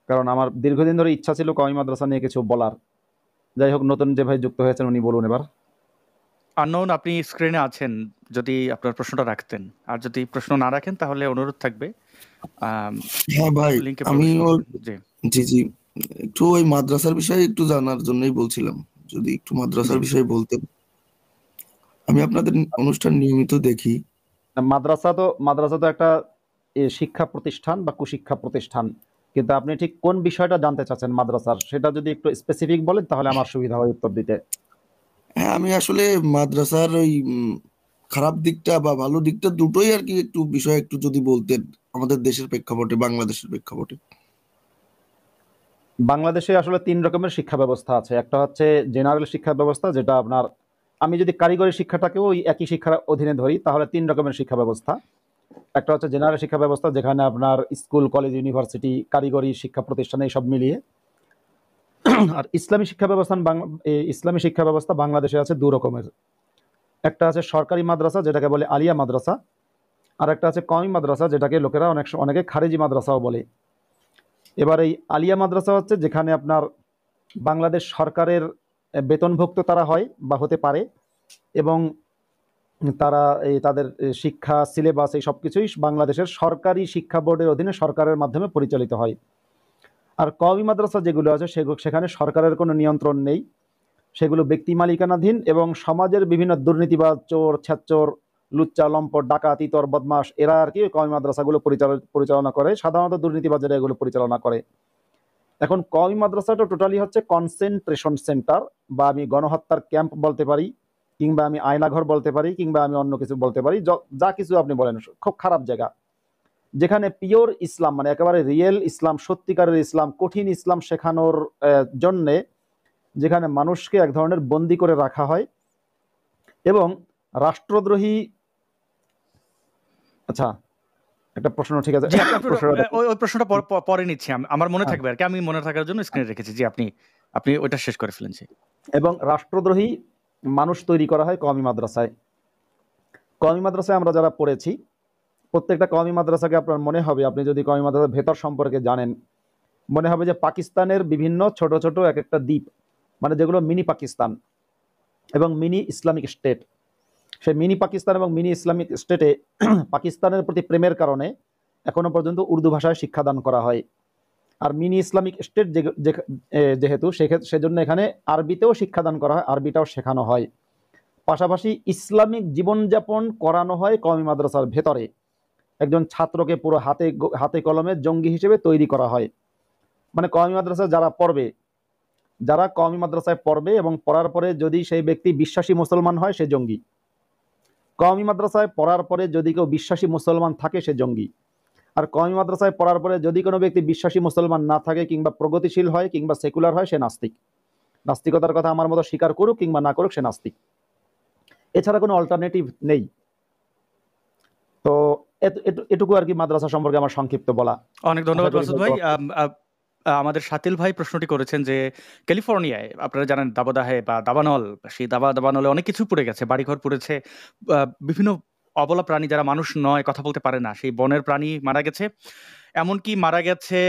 কারণ আমার দীর্ঘদিন ধরে ইচ্ছা ছিল কওমি মাদ্রাসা নিয়ে কিছু বলার। যাই হোক, নতুন যে ভাই যুক্ত হয়েছেন উনি বলুন এবার। unknown, আপনি স্ক্রিনে আছেন, যদি আপনার প্রশ্নটা রাখতেন। আর যদি প্রশ্ন না রাখেন তাহলে অনুরোধ থাকবে হ্যাঁ ভাই, লিংকে আমি প্রবেশ করবেন। জি জি জি, একটু ওই মাদ্রাসার বিষয়ে একটু জানার জন্যই বলছিলাম, যদি একটু মাদ্রাসার বিষয়ে বলতেন। আমি আপনাদের অনুষ্ঠান নিয়মিত দেখি। মাদ্রাসা তো একটা শিক্ষা প্রতিষ্ঠান বা কুশিক্ষা প্রতিষ্ঠান, কিন্তু আপনি ঠিক কোন বিষয়টা জানতে চাচ্ছেন মাদ্রাসার, সেটা যদি একটু স্পেসিফিক বলেন তাহলে আমার সুবিধা হয় উত্তর দিতে। হ্যাঁ, আমি আসলে মাদ্রাসার ওই খারাপ দিকটা বা ভালো দিকটা দুটোই আর কি একটু বিষয় একটু যদি বলতেন আমাদের দেশের প্রেক্ষাপটে, বাংলাদেশের প্রেক্ষাপটে। বাংলাদেশে আসলে 3 রকমের শিক্ষা ব্যবস্থা আছে। একটা হচ্ছে জেনারেল শিক্ষা ব্যবস্থা, যেটা আপনার, আমি যদি কারিগরি শিক্ষাটাকেও ওই একই শিক্ষার অধীনে ধরি তাহলে 3 রকমের শিক্ষা ব্যবস্থা। একটা হচ্ছে জেনারেল শিক্ষা ব্যবস্থা, যেখানে আপনার স্কুল, কলেজ, ইউনিভার্সিটি, কারিগরি শিক্ষা প্রতিষ্ঠান এইসব মিলিয়ে। আর ইসলামী শিক্ষা ব্যবস্থা ইসলামী শিক্ষা ব্যবস্থা বাংলাদেশে আছে দু রকমের। একটা আছে সরকারি মাদ্রাসা, যেটাকে বলে আলিয়া মাদ্রাসা, আর একটা আছে কওমি মাদ্রাসা, যেটাকে লোকেরা অনেকে খারেজি মাদ্রাসাও বলে। এবার এই আলিয়া মাদ্রাসা হচ্ছে যেখানে আপনার বাংলাদেশ সরকারের বেতনভুক্ত তারা হয় বা হতে পারে, এবং তারা তাদের শিক্ষা সিলেবাস এই সব কিছুই বাংলাদেশের সরকারি শিক্ষা বোর্ডের অধীনে সরকারের মাধ্যমে পরিচালিত হয়। আর কওমি মাদ্রাসা যেগুলো আছে সেখানে সরকারের কোনো নিয়ন্ত্রণ নেই, সেগুলো ব্যক্তি মালিকানাধীন, এবং সমাজের বিভিন্ন দুর্নীতিবাজ, চোর, ছ্যাচোর, লুচ্চা, লম্পট, ডাকাত, ইতর, বদমাশ এরা আর কি কওমি মাদ্রাসাগুলো পরিচালনা করে। সাধারণত দুর্নীতিবাজেরা এগুলো পরিচালনা করে। এখন কওমি মাদ্রাসাটা টোটালি হচ্ছে কনসেন্ট্রেশন সেন্টার, বা আমি গণহত্যার ক্যাম্প বলতে পারি, কিংবা আমি আয়নাঘর বলতে পারি, কিংবা আমি অন্য কিছু বলতে পারি, যা কিছু আপনি বলেন। খুব খারাপ জায়গা, যেখানে পিওর ইসলাম মানে একেবারে রিয়েল ইসলাম, সত্যিকারের ইসলাম, কঠিন ইসলাম শেখানোর জন্যে যেখানে মানুষকে এক ধরনের বন্দি করে রাখা হয়, এবং রাষ্ট্রদ্রোহী। আচ্ছা, একটা প্রশ্ন, ঠিক আছে, ওই প্রশ্নটা পরে নিচ্ছি, আমার মনে থাকবে আর কি, আমি মনে থাকার জন্য স্ক্রিনে রেখেছি। জি, আপনি ওইটা শেষ করে ফেলেন। এবং রাষ্ট্রদ্রোহী মানুষ তৈরি করা হয় কওমি মাদ্রাসায়। কওমি মাদ্রাসায় আমরা যারা পড়েছি, প্রত্যেকটা কওমি মাদ্রাসাকে আপনার মনে হবে, আপনি যদি কওমি মাদ্রাসার ভেতর সম্পর্কে জানেন, মনে হবে যে পাকিস্তানের বিভিন্ন ছোট ছোট এক একটা দ্বীপ, মানে যেগুলো মিনি পাকিস্তান এবং মিনি ইসলামিক স্টেট। সেই মিনি পাকিস্তান এবং মিনি ইসলামিক স্টেটে পাকিস্তানের প্রতি প্রেমের কারণে এখনো পর্যন্ত উর্দু ভাষায় শিক্ষাদান করা হয়। আর মিনি ইসলামিক স্টেট যেহেতু, সেজন্য এখানে আরবিতেও শিক্ষাদান করা হয়, আরবিটাও শেখানো হয়। পাশাপাশি ইসলামিক জীবনযাপন করানো হয় কওমি মাদ্রাসার ভেতরে। একজন ছাত্রকে পুরো হাতে কলমে জঙ্গি হিসেবে তৈরি করা হয়। মানে কওমি মাদ্রাসায় যারা কওমি মাদ্রাসায় পড়বে এবং পড়ার পরে যদি সেই ব্যক্তি বিশ্বাসী মুসলমান হয়, সে জঙ্গি। কওমি মাদ্রাসায় পড়ার পরে যদি কেউ বিশ্বাসী মুসলমান থাকে, সে জঙ্গি। আর কওমি মাদ্রাসায় পড়ার পরে যদি কোনো ব্যক্তি বিশ্বাসী মুসলমান না থাকে, কিংবা প্রগতিশীল হয়, কিংবা সেকুলার হয়, সে নাস্তিক। নাস্তিকতার কথা আমার মতো স্বীকার করুক কিংবা না করুক, সে নাস্তিক। এছাড়া কোনো অল্টারনেটিভ নেই। তো এটুকু আর কি মাদ্রাসা সম্পর্কে আমার সংক্ষিপ্ত বলা। অনেক ধন্যবাদ মাসুদ ভাই। আমাদের শাতিল ভাই প্রশ্নটি করেছেন যে ক্যালিফোর্নিয়ায় আপনারা জানেন দাবাদাহে বা দাবানল, সেই দাবানলে অনেক কিছু পড়ে গেছে, বাড়িঘর পড়েছে, বিভিন্ন অবলা প্রাণী যারা মানুষ নয়, কথা বলতে পারে না, সেই বনের প্রাণী মারা গেছে। এমনকি মারা গেছে,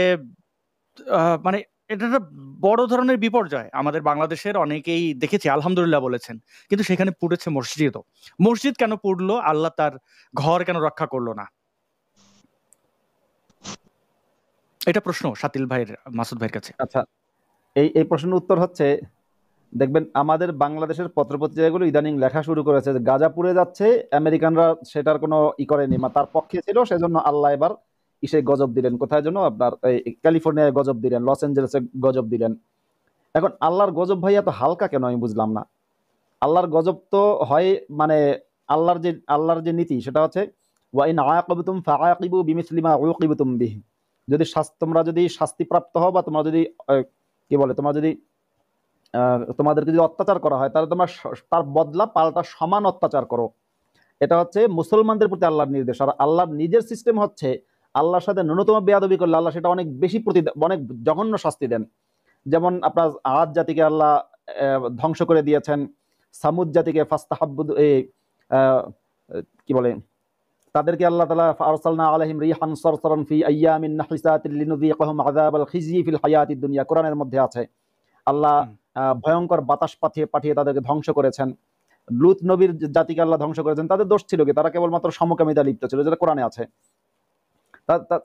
মানে এটা একটা বড় ধরনের বিপর্যয়। আমাদের বাংলাদেশের অনেকেই দেখেছি আলহামদুলিল্লাহ বলেছেন, কিন্তু সেখানে পুড়েছে মসজিদও। মসজিদ কেন পুড়লো? আল্লাহ তার ঘর কেন রক্ষা করলো না? এটা প্রশ্ন শাতিল ভাইয়ের, মাসুদ ভাইয়ের কাছে। আচ্ছা, এই প্রশ্নের উত্তর হচ্ছে, দেখবেন আমাদের বাংলাদেশের পত্রপত্রিকাগুলো ইদানিং লেখা শুরু করেছে যে গাজা পুড়ে যাচ্ছে, আমেরিকানরা সেটার কোনো করেনি, তার পক্ষে ছিল, সেজন্য আল্লাহ এবার ইসে গজব দিলেন। কোথায় জন্য? আপনার ক্যালিফোর্নিয়ায় গজব দিলেন, লস অ্যাঞ্জেলেসে গজব দিলেন। এখন আল্লাহর গজব ভাই এত হালকা কেন, আমি বুঝলাম না। আল্লাহর গজব তো হয়, মানে আল্লাহর যে নীতি সেটা হচ্ছে ওয়াইন আয়াকবতুম ফাআকিবু বিমিসলি মা উকিবতুম বিহি। যদি তোমরা যদি শাস্তিপ্রাপ্ত হও, বা তোমরা যদি তোমাদেরকে যদি অত্যাচার করা হয়, তাহলে তোমরা তার বদলা পাল্টা সমান অত্যাচার করো। এটা হচ্ছে মুসলমানদের প্রতি আল্লাহর নির্দেশ। আর আল্লাহর নিজের সিস্টেম হচ্ছে, আল্লাহর সাথে ন্যূনতম বেয়াদবি করলে আল্লাহ সেটা অনেক বেশি অনেক জঘন্য শাস্তি দেন। যেমন আপনার আদ জাতিকে আল্লাহ ধ্বংস করে দিয়েছেন, সামুদ জাতিকে তাদেরকে আল্লাহ তাআলা ফারসালনা আলাইহিম রিহান সারসারান ফি আইয়ামিন নাহিসাতিন লিনুযীকাহুম আযাবাল খিজয়ি ফিল হায়াতিদ দুনিয়া, কোরআনের মধ্যে আছে। আল্লাহ ভয়ঙ্কর বাতাস পাঠিয়ে তাদেরকে ধ্বংস করেছেন। লূত নবীর জাতিকে আল্লাহ ধ্বংস করেছেন। তাদের দোষ ছিল কি? তারা কেবলমাত্র সমকামিতা লিপ্ত ছিল, যেটা কোরআনে আছে।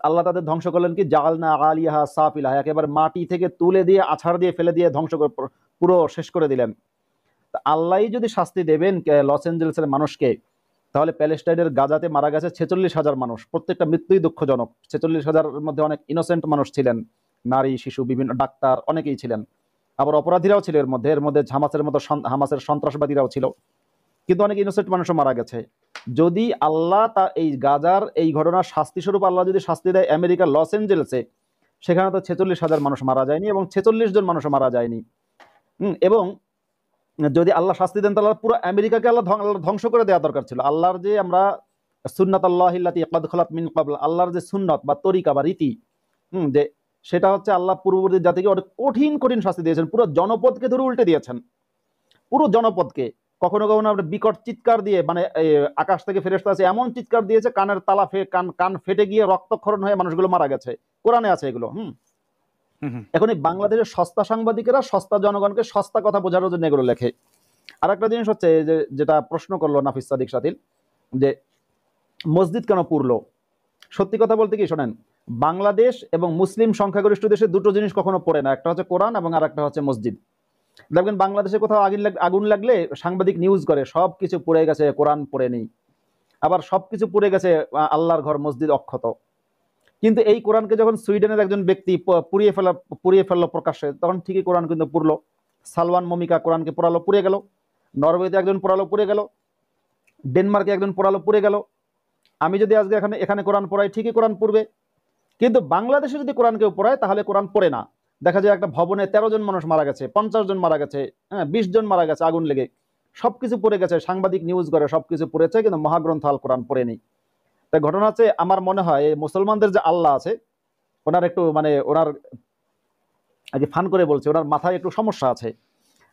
আল্লাহ তাদের ধ্বংস করলেন কি? জাআলনা আলিয়াহা সাফিলাহা, একেবারে মাটি থেকে তুলে দিয়ে, আছাড় দিয়ে, ফেলে দিয়ে ধ্বংস করে পুরো শেষ করে দিলেন। আল্লাহই যদি শাস্তি দেবেন লস অ্যাঞ্জেলেসের মানুষকে, তাহলে প্যালেস্টাইনের গাজাতে মারা গেছে 46,000 মানুষ। প্রত্যেকটা মৃত্যুই দুঃখজনক। 46,000-এর মধ্যে অনেক ইনোসেন্ট মানুষ ছিলেন, নারী, শিশু, বিভিন্ন ডাক্তার, অনেকেই ছিলেন। আবার অপরাধীরাও ছিল এর মধ্যে হামাসের সন্ত্রাসবাদীরাও ছিল, কিন্তু অনেক ইনোসেন্ট মানুষও মারা গেছে। যদি আল্লাহ এই গাজার এই ঘটনার শাস্তি স্বরূপ আল্লাহ যদি শাস্তি দেয় আমেরিকার লস অ্যাঞ্জেলেসে, সেখানে তো 46,000 মানুষ মারা যায়নি, এবং 46 জন মানুষও মারা যায়নি। এবং যদি আল্লাহ শাস্তি দেন, তাহলে পুরো আমেরিকাকে আল্লাহ ধ্বংস করে দেওয়া দরকার ছিল। আল্লাহর যে আমরা সুন্নাতাল্লাহিল্লাতী ক্বাদ খালাত মিন ক্বাবল, আল্লাহর যে সুন্নত বা তরিকা বা রীতি, যে সেটা হচ্ছে আল্লাহ পূর্ববর্তী জাতিকে অনেক কঠিন কঠিন শাস্তি দিয়েছেন, পুরো জনপদকে ধরে উল্টে দিয়েছেন, পুরো জনপদকে। কখনো কখনো আমরা বিকট চিৎকার দিয়ে, মানে আকাশ থেকে ফেরেশতা আছে এমন চিৎকার দিয়েছে, কানের তালা কান ফেটে গিয়ে রক্তক্ষরণ হয়ে মানুষগুলো মারা গেছে। কোরআনে আছে এগুলো। এখন এই বাংলাদেশের সস্তা সাংবাদিকেরা সস্তা জনগণকে সস্তা কথা বোঝানোর জন্য এগুলো লেখে। আর একটা জিনিস হচ্ছে যেটা প্রশ্ন করলো নাফিস সাদিক সাতিল, যে মসজিদ কেন পুরলো। সত্যি কথা বলতে কি শোনেন, বাংলাদেশ এবং মুসলিম সংখ্যাগরিষ্ঠ দেশে দুটো জিনিস কখনো পড়ে না, একটা হচ্ছে কোরআন এবং আর একটা হচ্ছে মসজিদ। দেখবেন বাংলাদেশে কোথাও আগুন লাগলে সাংবাদিক নিউজ করে সবকিছু পুড়ে গেছে, কোরআন পড়ে নেই, আবার সবকিছু পুড়ে গেছে, আল্লাহর ঘর মসজিদ অক্ষত। কিন্তু এই কোরআনকে যখন সুইডেনের একজন ব্যক্তি পুড়িয়ে ফেললো প্রকাশ্যে, তখন ঠিকই কোরআন কিন্তু পুরলো। সালওয়ান মমিকা কোরআনকে পোড়ালো, পুড়ে গেল। নরওয়েতে একজন পোড়ালো, পুড়ে গেল। ডেনমার্কে একজন পোড়ালো, পুড়ে গেল। আমি যদি আজকে এখানে কোরআন পড়াই, ঠিকই কোরআন পড়বে। কিন্তু বাংলাদেশে যদি কোরআন কেউ পড়ায়, তাহলে কোরআন পড়ে না। দেখা যায় একটা ভবনে 13 জন মানুষ মারা গেছে, 50 জন মারা গেছে, 20 জন মারা গেছে আগুন লেগে, সবকিছু পড়ে গেছে, সাংবাদিক নিউজ করে সবকিছু পড়েছে, কিন্তু মহাগ্রন্থ আল কোরআন পড়েনি। তাই ঘটনা হচ্ছে, আমার মনে হয় এই মুসলমানদের যে আল্লাহ আছে, ওনার একটু ওনার আগে ফান করে বলছে, ওনার মাথায় একটু সমস্যা আছে।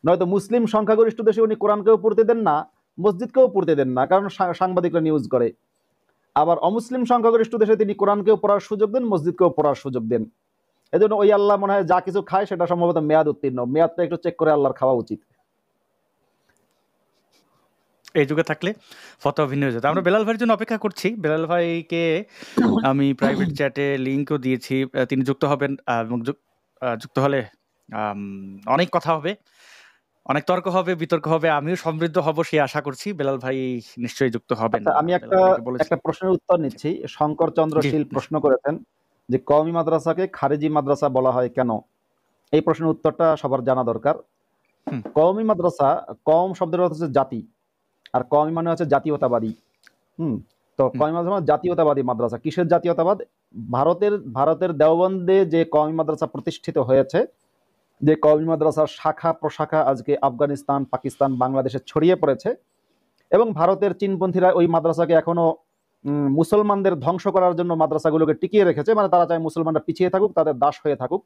নয়তো মুসলিম সংখ্যাগরিষ্ঠ দেশে উনি কোরআনকেও পড়তে দেন না, মসজিদকেও পড়তে দেন না, কারণ সাংবাদিকরা নিউজ করে। আবার অমুসলিম সংখ্যাগরিষ্ঠ দেশে তিনি কোরআনকেও পড়ার সুযোগ দেন, মসজিদকেও পড়ার সুযোগ দেন। এজন্য ওই আল্লাহ মনে হয় যা কিছু খায় সেটা সম্ভবত মেয়াদ উত্তীর্ণ, মেয়াদটা একটু চেক করে আল্লাহর খাওয়া উচিত। এই যুগে থাকলে ফতোয়া ভিন্ন হয়ে যেত। আমরা বেলাল ভাইয়ের জন্য অপেক্ষা করছি। বেলাল ভাইকে আমি প্রাইভেট চ্যাটে লিঙ্কও দিয়েছি, তিনি যুক্ত হবেন, এবং যুক্ত হলে অনেক কথা হবে, অনেক তর্ক হবে, বিতর্ক হবে, আমিও সমৃদ্ধ হব সেই আশা করছি। বেলাল ভাই নিশ্চয়ই যুক্ত হবেন। আমি একটা প্রশ্নের উত্তর নিচ্ছি। শঙ্কর চন্দ্র শীল প্রশ্ন করেছেন যে কওমি মাদ্রাসাকে খারেজি মাদ্রাসা বলা হয় কেন? এই প্রশ্নের উত্তরটা সবার জানা দরকার। কওমি মাদ্রাসা, কওম শব্দের অর্থ হচ্ছে জাতি, আর কওমি মানে হচ্ছে জাতীয়তাবাদী। তো কওমি মাদ্রাসা জাতীয়তাবাদী মাদ্রাসা। কিসের জাতীয়তাবাদ? ভারতের দেওবন্দে যে কওমি মাদ্রাসা প্রতিষ্ঠিত হয়েছে, যে কওমি মাদ্রাসার শাখা প্রশাখা আজকে আফগানিস্তান, পাকিস্তান, বাংলাদেশে ছড়িয়ে পড়েছে, এবং ভারতের চীনপন্থীরা ওই মাদ্রাসাকে এখনো মুসলমানদের ধ্বংস করার জন্য মাদ্রাসাগুলোকে টিকিয়ে রেখেছে। মানে তারা চায় মুসলমানরা পিছিয়ে থাকুক, তাদের দাস হয়ে থাকুক।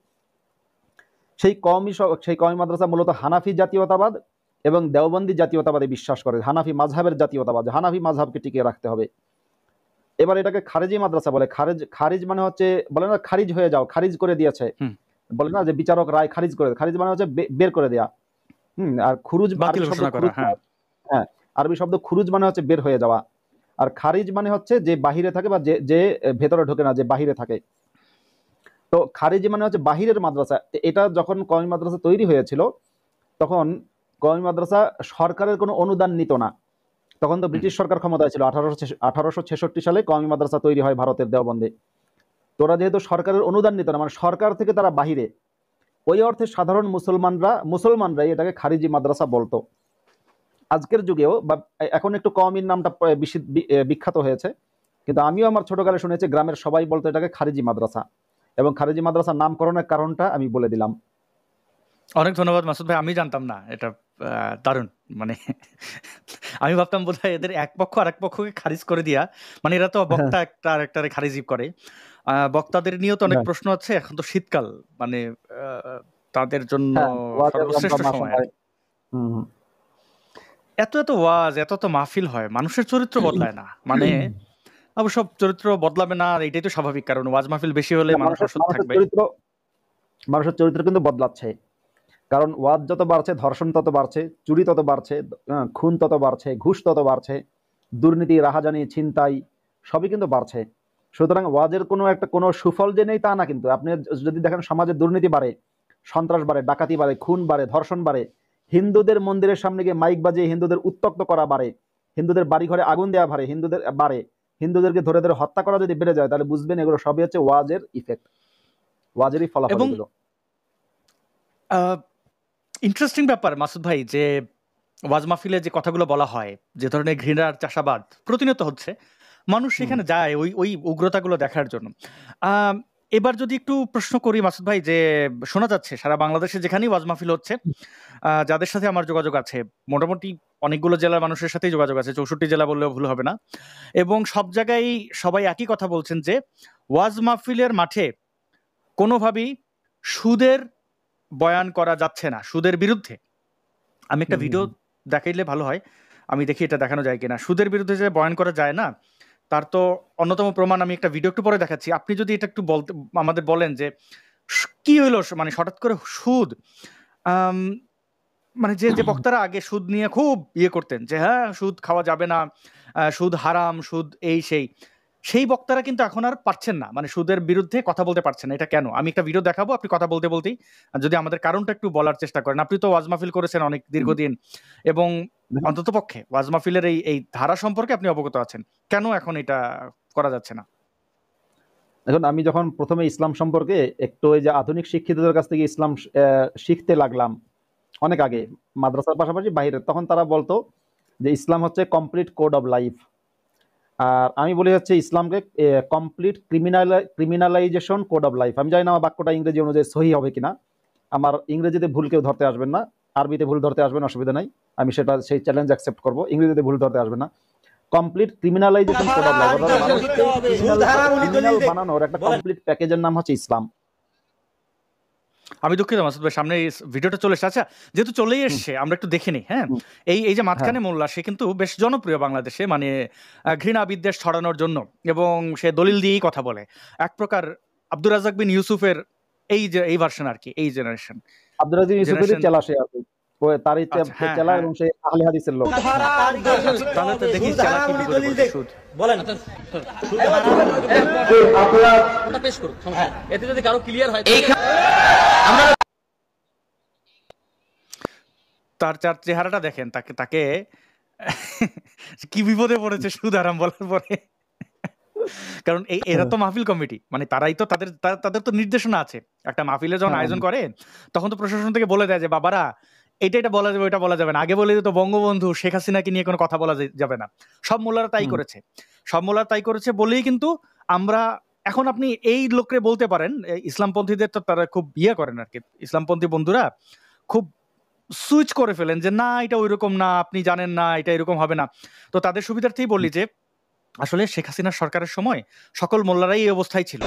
সেই কওমি মাদ্রাসা মূলত হানাফি জাতীয়তাবাদ এবং দেওবন্দি জাতীয়তাবাদে বিশ্বাস করে, হানাফি মাযহাবের জাতীয়তাবাদ, হানাফি মাযহাবকে টিকিয়ে রাখতে হবে। এবার এটাকে খারেজি মাদ্রাসা বলে। খারিজ মানে হচ্ছে, বলে না খারিজ হয়ে যাও, খারিজ করে দিয়েছে, বলে না যে বিচারক রায় খারিজ করে, খারিজ মানে হচ্ছে বের করে দেয়া। আর খুরুজ, হ্যাঁ, আরবি শব্দ খুরুজ মানে হচ্ছে বের হয়ে যাওয়া, আর খারিজ মানে হচ্ছে যে বাহিরে থাকে, বা যে ভেতরে ঢোকে না, যে বাহিরে থাকে। তো খারিজি মানে হচ্ছে বাহিরের মাদ্রাসা। এটা যখন কওমি মাদ্রাসা তৈরি হয়েছিল, তখন কওমি মাদ্রাসা সরকারের কোনো অনুদান নিত না। তখন তো ব্রিটিশ সরকার ক্ষমতায় ছিল। 1866 সালে কওমি মাদ্রাসা তৈরি হয় ভারতের দেওবন্দে। তোরা যেহেতু সরকারের অনুদান নিত না, মানে সরকার থেকে তারা বাহিরে, ওই অর্থে সাধারণ মুসলমানরাই এটাকে খারিজি মাদ্রাসা বলতো। আজকের যুগেও, বা এখন একটু কওমির নামটা বিখ্যাত হয়েছে, কিন্তু আমিও আমার ছোটকালে শুনেছি গ্রামের সবাই বলতো এটাকে খারিজি মাদ্রাসা, এবং খারিজি মাদ্রাসার নামকরণের কারণটা আমি বলে দিলাম। অনেক ধন্যবাদ মাসুদ ভাই, আমি জানতাম না এটা। দারুণ, মানে আমি ভাবতাম বোধহয় এদের এক পক্ষ আর এক পক্ষকে খারিজ করে দিয়া, মানে এরা তো বক্তা একটা আর একটারে খারিজি করে। বক্তাদের নিয়েও তো অনেক প্রশ্ন আছে, এখন তো শীতকাল, মানে তাদের জন্য সর্বশ্রেষ্ঠ সময়। এত ওয়াজ, এত মাহফিল হয়, মানুষের চরিত্র বদলায় না, মানে অবশ্য চরিত্র বদলাবে না, আর এটাই তো স্বাভাবিক, কারণ ওয়াজ মাহফিল বেশি হলে মানুষের চরিত্র কিন্তু বদলাচ্ছে। কারণ ওয়াজ যত বাড়ছে, ধর্ষণ তত বাড়ছে, চুরি তত বাড়ছে, খুন তত বাড়ছে, ঘুষ তত বাড়ছে, দুর্নীতি, রাহাজানি, ছিনতাই সবই কিন্তু বাড়ছে। সুতরাং ওয়াজের কোনো সুফল যে নেই তা না, কিন্তু আপনি যদি দেখেন সমাজে দুর্নীতি বাড়ে, সন্ত্রাস বাড়ে, ডাকাতি বাড়ে, খুন বাড়ে, ধর্ষণ বাড়ে, হিন্দুদের মন্দিরের সামনে গিয়ে মাইক বাজিয়ে হিন্দুদের উত্ত্যক্ত করা বাড়ে, হিন্দুদের বাড়িঘরে আগুন দেওয়া বাড়ে, হিন্দুদেরকে ধরে ধরে হত্যা করা যদি বেড়ে যায়, তাহলে বুঝবেন এগুলো সবই হচ্ছে ওয়াজের ইফেক্ট, ওয়াজেরই ফলাফল। ইন্টারেস্টিং ব্যাপার মাসুদ ভাই, যে ওয়াজ মাহফিলে যে কথাগুলো বলা হয়, যে ধরনের ঘৃণার চাষাবাদ প্রতিনিয়ত হচ্ছে, মানুষ সেখানে যায় ওই উগ্রতাগুলো দেখার জন্য। এবার যদি একটু প্রশ্ন করি মাসুদ ভাই, যে শোনা যাচ্ছে সারা বাংলাদেশে যেখানেই ওয়াজ মাহফিল হচ্ছে, যাদের সাথে আমার যোগাযোগ আছে, মোটামুটি অনেকগুলো জেলার মানুষের সাথেই যোগাযোগ আছে, 64 জেলা বললেও ভুল হবে না। এবং সব জায়গায় সবাই একই কথা বলছেন যে ওয়াজ মাহফিলের মাঠে কোনোভাবেই সুদের বয়ান করা যাচ্ছে না, সুদের বিরুদ্ধে। আমি একটা ভিডিও দেখাইলে ভালো হয়, আমি দেখি এটা দেখানো যায় কিনা। সুদের বিরুদ্ধে যে বয়ান করা যায় না, তার তো অন্যতম প্রমাণ আমি একটা ভিডিও একটু পরে দেখাচ্ছি। আপনি যদি এটা একটু বলতে আমাদের বলেন যে কি হইলো, মানে হঠাৎ করে সুদ, মানে যে বক্তারা আগে সুদ নিয়ে খুব ইয়ে করতেন যে হ্যাঁ সুদ খাওয়া যাবে না, সুদ হারাম, সুদ এই সেই বক্তারা কিন্তু এখন আর পারছেন না, মানে সুদের বিরুদ্ধে কথা বলতে পারছেন না। এটা কেন? আমি একটা ভিডিও দেখাবো, আপনি কথা বলতে বলতেই যদি আমাদের কারণটা একটু বলার চেষ্টা করেন। আপনি তো ওয়াজ মাহফিল করেছেন অনেক দীর্ঘদিন, এবং অন্তত পক্ষে ওয়াজ মাহফিলের এই ধারা সম্পর্কে আপনি অবগত আছেন, কেন এখন এটা করা যাচ্ছে না? এখন আমি যখন প্রথমে ইসলাম সম্পর্কে একটু ওই যে আধুনিক শিক্ষিতদের কাছ থেকে ইসলাম শিখতে লাগলাম অনেক আগে, মাদ্রাসার পাশাপাশি বাইরে, তখন তারা বলতো যে ইসলাম হচ্ছে কমপ্লিট কোড অফ লাইফ। আর আমি বলি হচ্ছে ইসলামকে complete criminalisation code of life. আমি জানি না আমার বাক্যটা ইংরেজি অনুযায়ী সহি হবে কিনা, আমার ইংরেজিতে ভুল কেউ ধরতে আসবেন না, আরবিতে ভুল ধরতে আসবেন, অসুবিধা নাই, আমি সেই চ্যালেঞ্জ অ্যাকসেপ্ট করবো। ইংরেজিতে ভুল ধরতে আসবে না। Complete criminalisation code of life, criminal বানানোর একটা কমপ্লিট প্যাকেজের নাম হচ্ছে ইসলাম। আমি দুঃখিত মাসুদ ভাই, সামনে ভিডিওটা চলে এসেছে। আচ্ছা, যেহেতু চলেই এসছে আমরা একটু দেখে নিই। হ্যাঁ, এই যে মাঝখানে মোল্লা, সে কিন্তু বেশ জনপ্রিয় বাংলাদেশে, মানে ঘৃণা বিদ্বেষ ছড়ানোর জন্য, এবং সে দলিল দিয়েই কথা বলে। এক প্রকার আব্দুর রাজ্জাক বিন ইউসুফের এই ভার্সন আর কি, এই জেনারেশন। আব্দুর রাজ্জাক ইউসুফের চেলা সে আর কি, তারই চেলা, এবং সে আহলে হাদিসের লোক। তাহলে তো দেখি চেলা কি বলে সুদ বলেন, আপনারা ওটা পেশ করুন, এতে যদি কারো ক্লিয়ার হয়। তার চেহারাটা দেখেন, তাকে কি বিপদে পড়েছে সুদ আরাম বলার পরে। কারণ এরা তো মাহফিল কমিটি, মানে তারাই তো তাদের তো নির্দেশনা আছে। একটা মাহফিলে যখন আয়োজন করে তখন তো প্রশাসন থেকে বলে দেয় যে বাবারা এটা বলা যাবে, ওইটা বলা যাবে না। আগে বলে দিত বঙ্গবন্ধু শেখ হাসিনাকে নিয়ে কোনো কথা বলা যাবে না। সব মোল্লারা তাই করেছে বলেই কিন্তু আমরা এখন, আপনি এই লোকরে বলতে পারেন, ইসলামপন্থীদের তো তারা খুব ইয়ে করেন আর কি, ইসলামপন্থী বন্ধুরা খুব সুইচ করে ফেলেন যে না এটা ওইরকম না, আপনি জানেন না, এটা এরকম হবে না। তো তাদের সুবিধার্থেই বলি যে আসলে শেখ হাসিনার সরকারের সময় সকল মোল্লারাই এই অবস্থায় ছিল।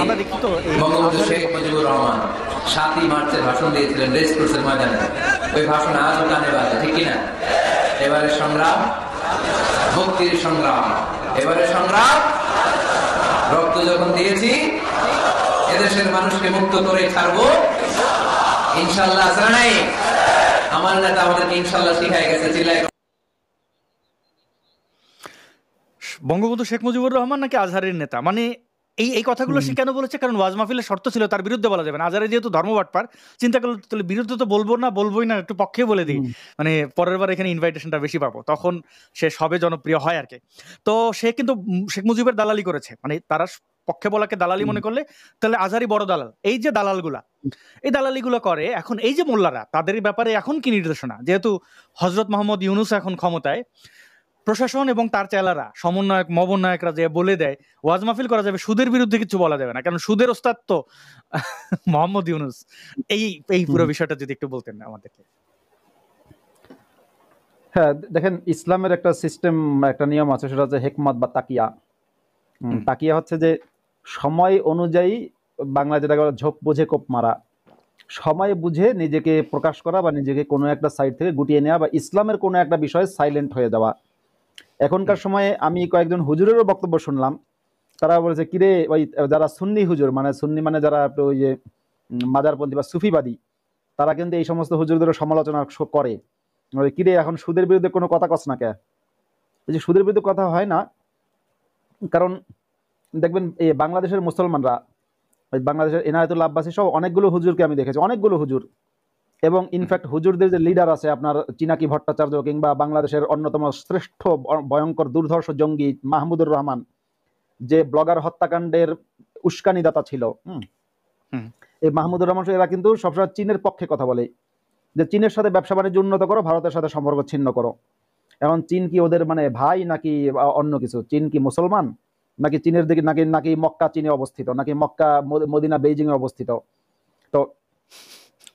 আমরা দেখি তো বঙ্গবন্ধু শেখ মুজিবুর রহমান 7ই মার্চের ভাষণ দিয়েছিলেন রেসকোর্সের ময়দানে। ওই ভাষণ আজও কানে বাজে, ঠিক কিনা? এবারে সংগ্রাম, মুক্তির সংগ্রাম, এবারে সংগ্রাম, রক্ত যখন দিয়েছি এদেশের মানুষকে মুক্ত করে ছাড়বো ইনশাআল্লাহ। নাই আমার নেতা আমাদেরকে ইনশাআল্লাহ শিখাই গেছে। চিল্লায় বঙ্গবন্ধু শেখ মুজিবুর রহমান নাকি আজহারের নেতা, মানে এই কথাগুলো সে কেন বলেছে? কারণ ওয়াজ মাহফিলের শর্ত ছিল তার বিরুদ্ধে বলা যাবে না। আজহারে যেহেতু ধর্মবাটপার, চিন্তা করলো তাহলে বিরুদ্ধে তো বলবোই না, একটু পক্ষে বলে দিই, মানে পরের বার এখানে ইনভাইটেশনটা বেশি পাবো, তখন সে সবে জনপ্রিয় হয় আর কি। তো সে কিন্তু শেখ মুজিবের দালালি করেছে, মানে তারা পক্ষে বলাকে দালালি মনে করলে তাহলে আজহারই বড় দালাল। এই যে এই দালালিগুলো করে, এখন এই যে মোল্লারা, তাদের ব্যাপারে এখন কি নির্দেশনা? যেহেতু হযরত মোহাম্মদ ইউনূস এখন ক্ষমতায়, প্রশাসন এবং তার চেলারা, সমন্বয়করা যে বলে দেয় ওয়াজ মাহফিল করা যাবে, সুদের বিরুদ্ধে কিছু বলা যাবে না, কারণ সুদের ওস্তাদ তো মোহাম্মদ ইউনূস। এই পুরো বিষয়টা যদি একটু বলতেন আমাদেরকে। হ্যাঁ, দেখেন ইসলামের একটা সিস্টেম, একটা নিয়ম আছে, সেটা হচ্ছে হেকমত বা তাকিয়া। তাকিয়া হচ্ছে যে সময় অনুযায়ী, বাংলা যেটা ঝোঁক বুঝে কোপ মারা, সময় বুঝে নিজেকে প্রকাশ করা বা নিজেকে কোনো একটা সাইড থেকে গুটিয়ে নেওয়া, বা ইসলামের কোনো একটা বিষয়ে সাইলেন্ট হয়ে যাওয়া। এখনকার সময়ে আমি কয়েকজন হুজুরেরও বক্তব্য শুনলাম, তারা বলেছে কিরে ওই যারা সুন্নি হুজুর, মানে সুন্নি মানে যারা ওই যে মাজারপন্থী বা সুফিবাদী, তারা কিন্তু এই সমস্ত হুজুরদেরও সমালোচনা করে, কিরে এখন সুদের বিরুদ্ধে কোনো কথা কস না কে? এই যে সুদের বিরুদ্ধে কথা হয় না, কারণ দেখবেন এই বাংলাদেশের মুসলমানরা, বাংলাদেশের এনায়েতুল্লাহ আব্বাসী সহ অনেকগুলো হুজুরকে আমি দেখেছি, অনেকগুলো হুজুর, এবং ইনফ্যাক্ট হুজুরদের যে লিডার আছে আপনার চিনাকি ভট্টাচার্য, কিংবা বাংলাদেশের অন্যতম শ্রেষ্ঠ ভয়ঙ্কর দুর্ধর্ষ জঙ্গি মাহমুদুর রহমান, যে ব্লগার হত্যাকাণ্ডের উস্কানিদাতা ছিল, এই মাহমুদুর রহমান, এরা কিন্তু সবসময় চীনের পক্ষে কথা বলে, যে চীনের সাথে ব্যবসা বাণিজ্য উন্নত করো, ভারতের সাথে সম্পর্ক ছিন্ন করো। এখন চীন কি ওদের মানে ভাই নাকি অন্য কিছু? চীন কি মুসলমান নাকি? চীনের দিকে নাকি মক্কা চীনে অবস্থিত, নাকি মক্কা মদিনা বেইজিং এ অবস্থিত? তো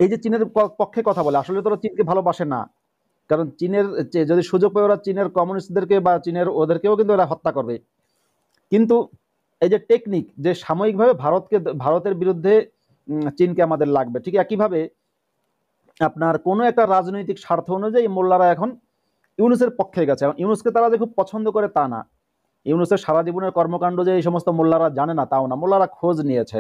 এই যে চীনের পক্ষে কথা বলে, আসলে তো চীনকে ভালোবাসে না, কারণ চীনের যদি সুযোগ পায় ওরা চীনের কমিউনিস্টদেরকে বা চীনের ওদেরকেও কিন্তু ওরা হত্যা করবে। কিন্তু এই যে টেকনিক যে সাময়িকভাবে ভারতের বিরুদ্ধে চীনকে আমাদের লাগবে, ঠিক একইভাবে আপনার কোনো একটা রাজনৈতিক স্বার্থ অনুযায়ী মোল্লারা এখন ইউনূসের পক্ষে গেছে। এখন ইউনূসকে তারা যে খুব পছন্দ করে তা না, ইউনূসের সারা জীবনের কর্মকাণ্ড যে এই সমস্ত মোল্লারা জানে না তাও না, মোল্লারা খোঁজ নিয়েছে।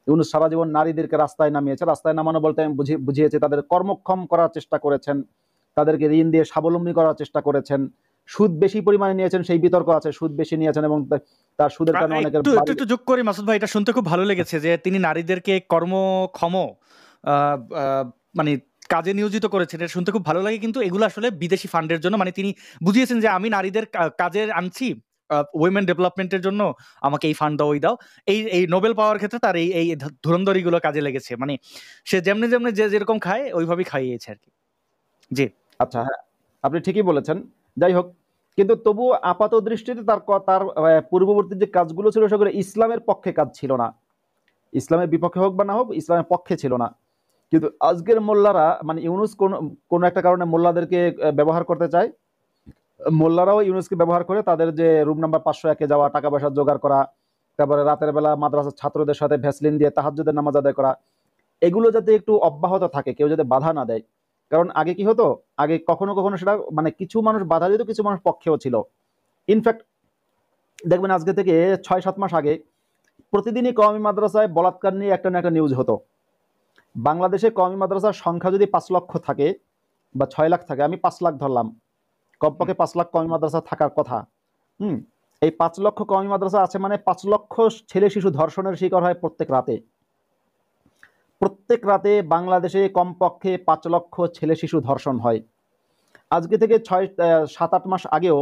ইউনূস সারা জীবন নারীদেরকে রাস্তায় নামিয়েছে, রাস্তায় নামানো বলতে আমি বুঝিয়েছি তাদের কর্মক্ষম করার চেষ্টা করেছেন, তাদেরকে ঋণ দিয়ে স্বাবলম্বী করার চেষ্টা করেছেন। সুদ বেশি পরিমাণে নিয়েছেন সেই বিতর্ক আছে, সুদ বেশি নিয়েছেন এবং তার সুদের কারণে অনেকের একটু যোগ করি মাসুদ ভাই, এটা শুনতে খুব ভালো লেগেছে যে তিনি নারীদেরকে কর্মক্ষম মানে কাজে নিয়োজিত করেছেন, এটা শুনতে খুব ভালো লাগে। কিন্তু এগুলো আসলে বিদেশি ফান্ডের জন্য, মানে তিনি বুঝিয়েছেন যে আমি নারীদের কাজে আনছি উইমেন ডেভেলপমেন্টের জন্য, আমাকে এই ফান্ড দাও, ওই দাও। এই নোবেল পাওয়ার ক্ষেত্রে তার এই ধুরন্ধরিগুলো কাজে লেগেছে, মানে সে যেমনি যেরকম খায় ওইভাবেই খাইয়েছে আর কি। জি আচ্ছা, হ্যাঁ আপনি ঠিকই বলেছেন। যাই হোক, কিন্তু তবু আপাত দৃষ্টিতে তার পূর্ববর্তী যে কাজগুলো ছিল সেগুলো ইসলামের পক্ষে কাজ ছিল না। ইসলামের বিপক্ষে হোক বা না হোক, ইসলামের পক্ষে ছিল না। কিন্তু আজকের মোল্লারা, মানে ইউনূস কোন একটা কারণে মোল্লাদেরকে ব্যবহার করতে চায়, মোল্লারাও ইউনূসকে ব্যবহার করে তাদের যে রুম নাম্বার 501-এ যাওয়া, টাকা পয়সা জোগাড় করা, তারপরে রাতের বেলা মাদ্রাসার ছাত্রদের সাথে ভ্যাসলিন দিয়ে তাহাজ্জুদের নামাজ আদায় করা, এগুলো যাতে একটু অব্যাহত থাকে, কেউ যাতে বাধা না দেয়। কারণ আগে কি হতো, আগে কখনো কখনো সেটা মানে কিছু মানুষ বাধা দিত, কিছু মানুষ পক্ষেও ছিল। ইনফ্যাক্ট দেখবেন আজকে থেকে 6-7 মাস আগে প্রতিদিনই কওমি মাদ্রাসায় বলাৎকার নিয়ে একটা না একটা নিউজ হতো। বাংলাদেশে কওমি মাদ্রাসার সংখ্যা যদি 5 লক্ষ থাকে বা 6 লাখ থাকে, আমি 5 লাখ ধরলাম, কমপক্ষে 5 লাখ কওমি মাদ্রাসা থাকার কথা। এই 5 লক্ষ কওমি মাদ্রাসা আছে মানে 5 লক্ষ ছেলে শিশু ধর্ষণের শিকার হয় প্রত্যেক রাতে বাংলাদেশে কমপক্ষে 5 লক্ষ ছেলে শিশু ধর্ষণ হয়। আজকে থেকে 7-8 মাস আগেও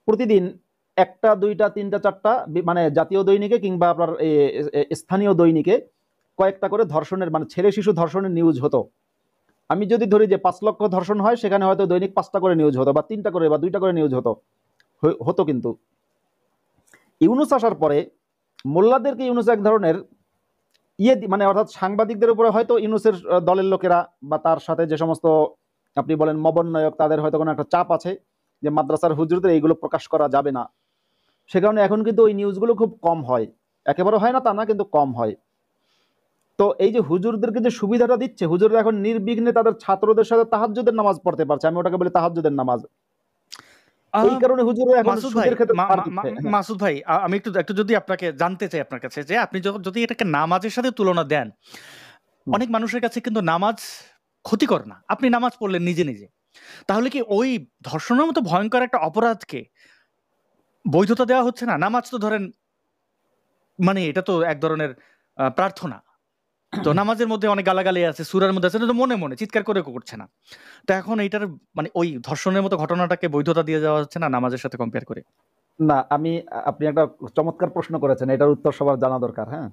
প্রতিদিন 1টা 2টা 3টা 4টা মানে জাতীয় দৈনিকে কিংবা আপনার স্থানীয় দৈনিকে কয়েকটা করে ধর্ষণের, মানে ছেলে শিশু ধর্ষণের নিউজ হতো। আমি যদি ধরি যে 5 লক্ষ ধর্ষণ হয়, সেখানে হয়তো দৈনিক 5টা করে নিউজ হতো, বা 3টা করে বা 2টা করে নিউজ হতো। কিন্তু ইউনূস আসার পরে মোল্লাদেরকে ইউনূস এক ধরনের মানে অর্থাৎ সাংবাদিকদের উপরে হয়তো ইউনূসের দলের লোকেরা বা তার সাথে যে সমস্ত আপনি বলেন মবন্বয়ক, তাদের হয়তো কোনো একটা চাপ আছে যে মাদ্রাসার হুজুরদের এইগুলো প্রকাশ করা যাবে না। সে কারণে এখন কিন্তু ওই নিউজগুলো খুব কম হয়, একেবারে হয় না তা না, কিন্তু কম হয়। তো এই যে হুজুরদেরকে যে সুবিধাটা দিচ্ছে, হুজুররা এখন নির্বিঘ্নে তাদের ছাত্রদের সাথে তাহাজ্জুদের নামাজ পড়তে পারছে, আমি ওটাকে বলি তাহাজ্জুদের নামাজ। এই কারণে হুজুররা এখন সুদের ক্ষেত্রে ছাড় দিচ্ছে। মাসুদ ভাই, আমি একটু যদি আপনাকে জানতে চাই আপনার কাছে, যে আপনি যদি এটাকে নামাজের সাথে তুলনা দেন, অনেক মানুষের কাছে কিন্তু নামাজ ক্ষতিকর না, আপনি নামাজ পড়লেন নিজে নিজে, তাহলে কি ওই ধর্ষণের মতো ভয়ঙ্কর একটা অপরাধকে বৈধতা দেওয়া হচ্ছে না? নামাজ তো ধরেন মানে এটা তো এক ধরনের প্রার্থনা, তো নামাজের মধ্যে অনেক গালাগালি আছে, সূরার মধ্যে আছে, তো মনে মনে চিৎকার করে করছে না, তো এখন এইটার মানে ওই ধর্ষণের মতো ঘটনাটাকে বৈধতা দিয়ে যাওয়া হচ্ছে না নামাজের সাথে কম্পেয়ার করে? না, আপনি একটা চমৎকার প্রশ্ন করেছেন, এটার উত্তর সবার জানা দরকার। হ্যাঁ,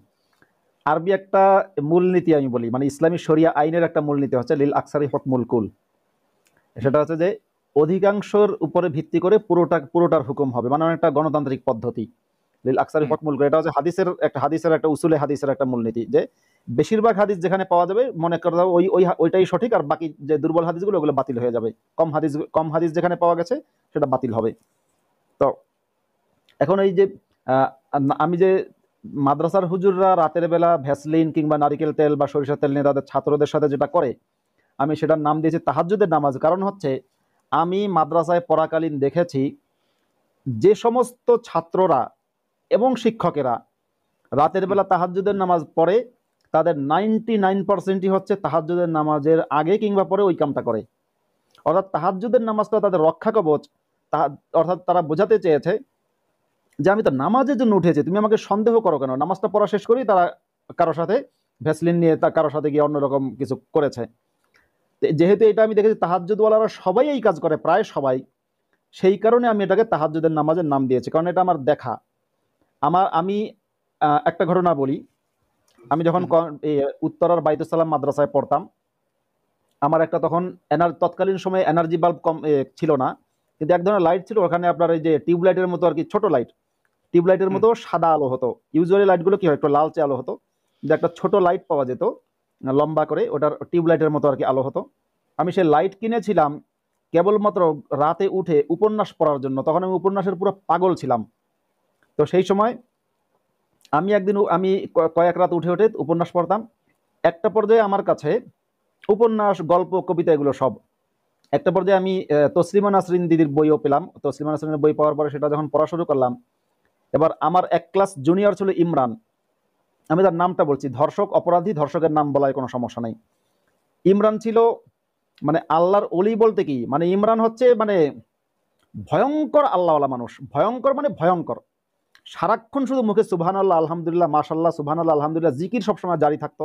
আরবি একটা মূলনীতি আমি বলি, মানে ইসলামী শরিয়া আইনের একটা মূলনীতি হচ্ছে লিল আকসারি হুকমুল কুল। সেটা হচ্ছে যে অধিকাংশের উপরে ভিত্তি করে পুরোটার হুকুম হবে, মানে একটা গণতান্ত্রিক পদ্ধতি। লিল আকসারি হুকমুল কুল, এটা হচ্ছে হাদিসের একটা উসুলে হাদিসের একটা মূলনীতি, যে বেশিরভাগ হাদিস যেখানে পাওয়া যাবে মনে করা যাবে ওইটাই সঠিক, আর বাকি যে দুর্বল হাদিসগুলো ওগুলো বাতিল হয়ে যাবে। কম হাদিস যেখানে পাওয়া গেছে সেটা বাতিল হবে। তো এখন এই যে আমি যে মাদ্রাসার হুজুররা রাতের বেলা ভ্যাসলিন কিংবা নারিকেল তেল বা সরিষার তেল নিয়ে তাদের ছাত্রদের সাথে যেটা করে, আমি সেটার নাম দিয়েছি তাহাজ্জুদের নামাজ। কারণ হচ্ছে আমি মাদ্রাসায় পড়াকালীন দেখেছি যে সমস্ত ছাত্ররা এবং শিক্ষকেরা রাতের বেলা তাহাজ্জুদের নামাজ পড়ে, তাদের 99% হচ্ছে তাহাজ্জুদের নামাজের আগে কিংবা পরে ওই কামটা করে। অর্থাৎ তাহাজ্জুদের নামাজটা তাদের রক্ষা কবচ। অর্থাৎ তারা বোঝাতে চেয়েছে যে আমি তো নামাজের জন্য উঠেছি, তুমি আমাকে সন্দেহ করো কেন? নামাজটা পড়া শেষ করি তারা কারোর সাথে ভ্যাসলিন নিয়ে কারোর সাথে গিয়ে অন্যরকম কিছু করেছে। যেহেতু এটা আমি দেখেছি তাহাজ্জুদওয়ালারা সবাই এই কাজ করে, প্রায় সবাই, সেই কারণে আমি এটাকে তাহাজ্জুদের নামাজের নাম দিয়েছি, কারণ এটা আমার দেখা। আমি একটা ঘটনা বলি। আমি যখন উত্তরার বাইতুস সালাম মাদ্রাসায় পড়তাম, আমার একটা তখন তৎকালীন সময়ে এনার্জি বাল্ব কম ছিল না, কিন্তু এক ধরনের লাইট ছিল ওখানে, আপনার এই যে টিউবলাইটের মতো আর কি, ছোট লাইট, টিউবলাইটের মতো সাদা আলো হতো। ইউজুয়ালি লাইটগুলো কি হয়, একটু লালচে আলো হতো, কিন্তু একটা ছোট লাইট পাওয়া যেত লম্বা করে, ওটার টিউবলাইটের মতো আর কি আলো হতো। আমি সেই লাইট কিনেছিলাম কেবলমাত্র রাতে উঠে উপন্যাস পড়ার জন্য। তখন আমি উপন্যাসের পুরো পাগল ছিলাম। তো সেই সময় আমি কয়েক রাত উঠে উঠে উপন্যাস পড়তাম। একটা পর্যায়ে আমার কাছে উপন্যাস, গল্প, কবিতা এগুলো সব। একটা পর্যায়ে আমি তসলিমা নাসরিন দিদির বইও পেলাম। তসলিমা নাসরিনের বই পাওয়ার পরে সেটা যখন পড়া শুরু করলাম, এবার আমার এক ক্লাস জুনিয়র ছিল ইমরান, আমি তার নামটা বলছি, ধর্ষক অপরাধী, ধর্ষকের নাম বলায় কোনো সমস্যা নাই। ইমরান ছিল মানে আল্লাহর অলি বলতে কি, মানে ইমরান হচ্ছে মানে ভয়ঙ্কর আল্লাহওয়ালা মানুষ, ভয়ঙ্কর মানে ভয়ঙ্কর। সারাক্ষণ শুধু মুখে সুবহানাল্লাহ, আলহামদুলিল্লাহ, মাশাল্লাহ, সুবহানাল্লাহ, আলহামদুলিল্লাহ জিকির সবসময় জারি থাকতো,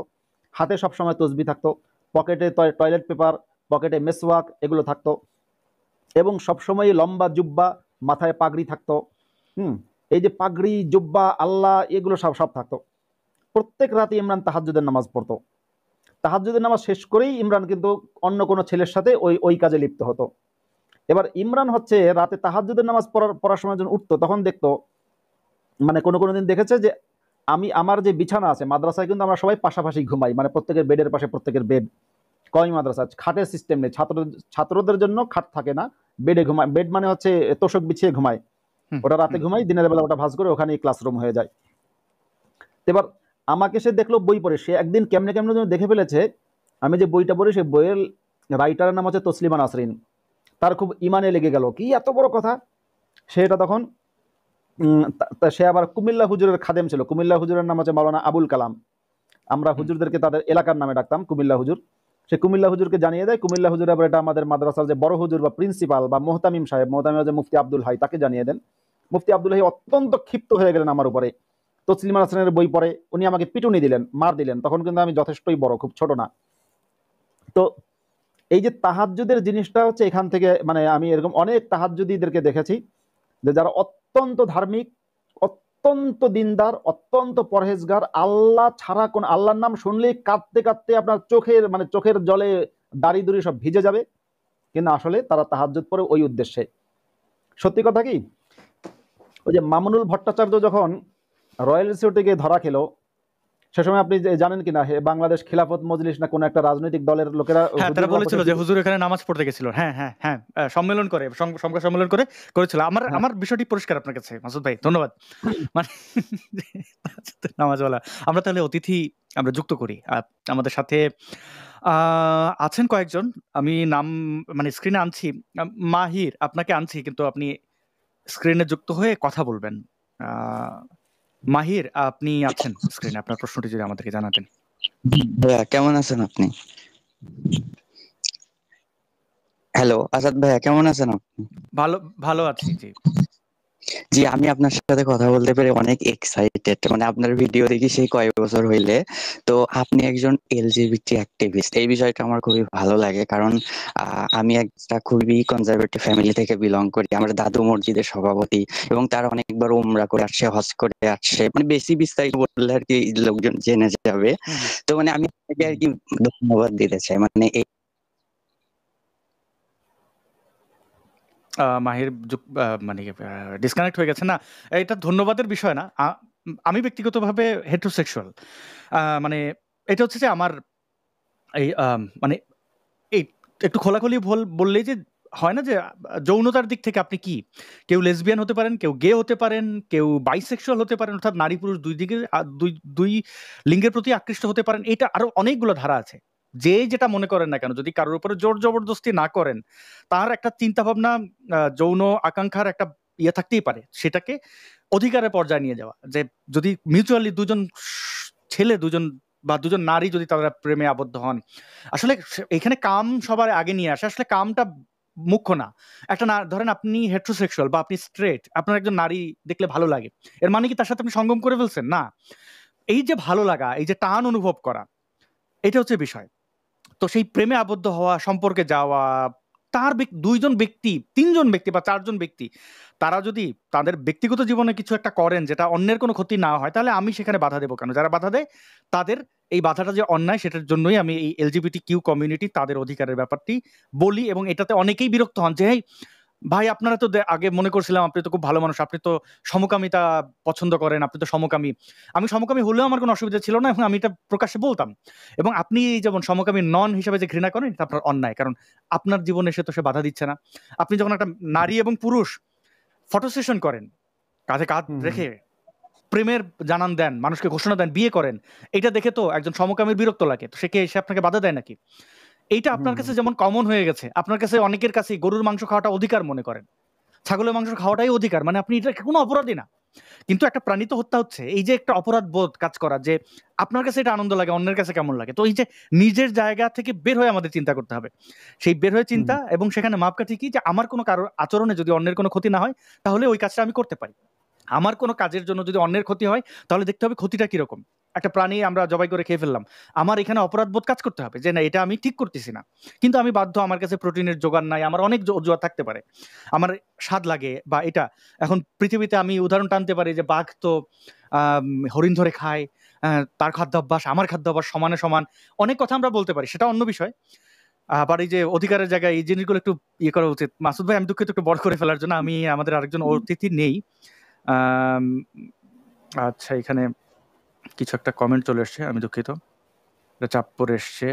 হাতে সবসময় তসবি থাকতো, পকেটে টয়লেট পেপার, পকেটে মেসওয়াক এগুলো থাকতো, এবং সবসময় লম্বা জুব্বা, মাথায় পাগড়ি থাকতো। এই যে পাগড়ি, জুব্বা, আল্লাহ এগুলো সব থাকতো। প্রত্যেক রাতে ইমরান তাহাজ্জুদের নামাজ পড়তো। তাহাজ্জুদের নামাজ শেষ করেই ইমরান কিন্তু অন্য কোনো ছেলের সাথে ওই কাজে লিপ্ত হতো। এবার ইমরান হচ্ছে রাতে তাহাজ্জুদের নামাজ পড়ার সময় যখন উঠতো, তখন দেখতো মানে কোনো দিন দেখেছে যে আমার যে বিছানা আছে, মাদ্রাসায় কিন্তু আমরা সবাই পাশাপাশি ঘুমাই, মানে প্রত্যেকের বেডের পাশে প্রত্যেকের বেড। কওমি মাদ্রাসা, খাটের সিস্টেম নেই, ছাত্রদের জন্য খাট থাকে না, বেডে ঘুমায়। বেড মানে হচ্ছে তোষক বিছিয়ে ঘুমায়, ওটা রাতে ঘুমাই, দিনের বেলা ওটা ভাঁজ করে ওখানেই ক্লাসরুম হয়ে যায়। এবার আমাকে সে দেখলো বই পড়ে, সে একদিন কেমনে যেন দেখে ফেলেছে আমি যে বইটা পড়ি, সেই বইয়ের রাইটারের নাম হচ্ছে তসলিমা নাসরিন। তার খুব ইমানে লেগে গেল, কি এত বড় কথা। সেটা তখন সে আবার কুমিল্লা হুজুরের খাদেম ছিল। কুমিল্লা হুজুরের নাম হচ্ছে মাওলানা আবুল কালাম। আমরা হুজুরদেরকে তাদের এলাকার নামে ডাকতাম কুমিল্লা হুজুর। সে কুমিল্লা হুজুরকে জানিয়ে দেয়। কুমিল্লা হুজুর আবার এটা আমাদের মাদ্রাসার যে বড় হুজুর বা প্রিন্সিপাল বা মোহতামিম সাহেব, মোহতামিম যে মুফতি আব্দুল হাই, তাকে জানিয়ে দেন। মুফতি আব্দুল হাই অত্যন্ত ক্ষিপ্ত হয়ে গেলেন আমার উপরে। তসলিমা নাসরিনের বই পড়ে উনি আমাকে পিটুনি দিলেন, মার দিলেন। তখন কিন্তু আমি যথেষ্টই বড়, খুব ছোট না। তো এই যে তাহাজ্জুদের জিনিসটা হচ্ছে এখান থেকে, মানে আমি এরকম অনেক তাহাজ্জুদীদেরকে দেখেছি যে যারা অত্যন্ত ধার্মিক, অত্যন্ত দিনদার, অত্যন্ত পরহেজগার, আল্লাহ ছাড়া কোন আল্লাহর নাম শুনলেই কাঁদতে কাঁদতে আপনার চোখের জলে দাড়ি দুড়ি সব ভিজে যাবে, কিন্তু আসলে তারা তাহাজ্জুদ পড়ে ওই উদ্দেশ্যে। সত্যি কথা কি, ওই যে মামুনুল ভট্টাচার্য যখন রয়্যাল ইনস্টিটিউটে গিয়ে ধরা খেলো, সে সময় আপনি জানেন কিনা বাংলাদেশ খিলাফত মজলিস না কোন একটা রাজনৈতিক দলের লোকেরা তারা বলেছিল যে হুজুর এখানে নামাজ পড়তে গেছিল। হ্যাঁ, সম্মেলন করে, সংবাদ সম্মেলন করেছিল। আমার বিষয়টি পরিষ্কার আপনার কাছে মাসুদ ভাই, ধন্যবাদ। মানে নামাজওয়ালা আমরা তাহলে অতিথি আমরা যুক্ত করি আমাদের সাথে। আছেন কয়েকজন, আমি নাম মানে স্ক্রিনে আনছি। মাহির, আপনাকে আনছি, কিন্তু আপনি স্ক্রিনে যুক্ত হয়ে কথা বলবেন। মাহির, আপনি আছেন স্ক্রিনে, আপনার প্রশ্নটি যদি আমাদেরকে জানাতেন। ভাইয়া কেমন আছেন আপনি? হ্যালো আসাদ ভাইয়া, কেমন আছেন আপনি? ভালো আছি। জি, আমি আপনার সাথে কথা বলতে পেরে অনেক এক্সাইটেড। মানে আপনার ভিডিও দেখি সেই কয়েক বছর হইলে। তো আপনি একজন এলজিবিটি অ্যাক্টিভিস্ট, এই বিষয়টা আমার খুবই ভালো লাগে। কারণ আমি একটা খুবই কনজারভেটিভ ফ্যামিলি থেকে বিলং করি। আমার দাদু মসজিদের সভাপতি, এবং তারা অনেকবার উমরা করে আসছে, হজ করে আসছে। মানে বেশি বিস্তারিত বললে আর কি লোকজন জেনে যাবে। তো মানে আমি আপনাকে আর কি ধন্যবাদ দিতে চাই। মানে মাহির মানে ডিসকানেক্ট হয়ে গেছে না, এটা ধন্যবাদের বিষয় না। আমি ব্যক্তিগতভাবে হেটেরোসেক্সুয়াল। মানে এটা হচ্ছে যে আমার এই মানে এই একটু খোলাখুলি বললেই যে হয় না যে যৌনতার দিক থেকে আপনি কি, কেউ লেসবিয়ান হতে পারেন, কেউ গে হতে পারেন, কেউ বাইসেক্সুয়াল হতে পারেন, অর্থাৎ নারী পুরুষ দুই লিঙ্গের প্রতি আকৃষ্ট হতে পারেন। এটা আরো অনেকগুলো ধারা আছে। যে যেটা মনে করেন না কেন, যদি কারোর উপরে জোর জবরদস্তি না করেন, তার একটা চিন্তা ভাবনা, যৌন আকাঙ্ক্ষার একটা ইয়ে থাকতেই পারে, সেটাকে অধিকারের পর্যায়ে নিয়ে যাওয়া। যে যদি মিউচুয়ালি দুজন নারী যদি তারা প্রেমে আবদ্ধ হন, আসলে এখানে কাম সবার আগে নিয়ে আসে। আসলে কামটা মুখ্য না। একটা ধরেন আপনি হেটেরোসেক্সুয়াল বা আপনি স্ট্রেট, আপনার একজন নারী দেখলে ভালো লাগে, এর মানে কি তার সাথে আপনি সঙ্গম করে ফেলছেন? না। এই যে ভালো লাগা, এই যে টান অনুভব করা, এটা হচ্ছে বিষয়। তো সেই প্রেমে আবদ্ধ হওয়া, সম্পর্কে যাওয়া, তার দুইজন ব্যক্তি, তিনজন ব্যক্তি বা চারজন ব্যক্তি, তারা যদি তাদের ব্যক্তিগত জীবনে কিছু একটা করেন যেটা অন্যের কোনো ক্ষতি না হয়, তাহলে আমি সেখানে বাধা দেবো কেন? যারা বাধা দেয় তাদের এই বাধাটা যে অন্যায়, সেটার জন্যই আমি এই এলজিবিটি কিউ কমিউনিটি তাদের অধিকারের ব্যাপারটি বলি। এবং এটাতে অনেকেই বিরক্ত হন যে ভাই আপনারা তো আগে মনে করছিলাম আপনি তো খুব ভালো মানুষ, আপনি তো সমকামিতা পছন্দ করেন, আপনি তো সমকামী। আমি সমকামী হলেও আমার কোনো অসুবিধা ছিল না এবং আমি এটা প্রকাশ্যে বলতাম। এবং আপনি যেমন সমকামী নন হিসেবে যে ঘৃণা করেন এটা আপনার অন্যায়, কারণ আপনার জীবনে এসে তো সে বাধা দিচ্ছে না। আপনি যখন একটা নারী এবং পুরুষ ফটো সেশন করেন, কাঁধে কাঁধ রেখে প্রেমের জানান দেন, মানুষকে ঘোষণা দেন, বিয়ে করেন, এটা দেখে তো একজন সমকামীর বিরক্ত লাগে। তো সে আপনাকে বাধা দেয় নাকি? এইটা আপনার কাছে যেমন কমন হয়ে গেছে, আপনার কাছে অনেকের কাছে গরুর মাংস খাওয়াটা অধিকার মনে করেন, ছাগলের মাংস খাওয়াটাই অধিকার, মানে আপনি এটা কোনো অপরাধী না। কিন্তু একটা প্রাণী তো হত্যা হচ্ছে, এই যে একটা অপরাধ বোধ কাজ করা, যে আপনার কাছে এটা আনন্দ লাগে, অন্যের কাছে কেমন লাগে। তো এই যে নিজের জায়গা থেকে বের হয়ে আমাদের চিন্তা করতে হবে, সেই বের হয়ে চিন্তা এবং সেখানে মাপকাঠি কি, যে আমার কোনো কারোর আচরণে যদি অন্যের কোনো ক্ষতি না হয় তাহলে ওই কাজটা আমি করতে পারি। আমার কোনো কাজের জন্য যদি অন্যের ক্ষতি হয় তাহলে দেখতে হবে ক্ষতিটা কিরকম। একটা প্রাণী আমরা জবাই করে খেয়ে ফেললাম, আমার এখানে অপরাধ বোধ কাজ করতে হবে যে না, এটা আমি ঠিক করতেছি না, কিন্তু আমি বাধ্য, আমার কাছে প্রোটিনের জোগান নাই, আমার অনেক অজুহাত থাকতে পারে, আমার স্বাদ লাগে বা এটা। এখন পৃথিবীতে আমি উদাহরণ টানতে পারি যে বাঘ তো হরিণ ধরে খায়, তার খাদ্যাভ্যাস আমার খাদ্যাভ্যাস সমানে সমান, অনেক কথা আমরা বলতে পারি, সেটা অন্য বিষয়। আবার এই যে অধিকারের জায়গায় এই জিনিসগুলো একটু ইয়ে করা উচিত। মাসুদ ভাই আমি দুঃখিত একটু বড় করে ফেলার জন্য, আমি আমাদের আরেকজন অতিথি নেই। আচ্ছা, এখানে কিছু একটা কমেন্ট চলে এসছে, আমি দুঃখিত, এটা চাপ পড়ে এসছে।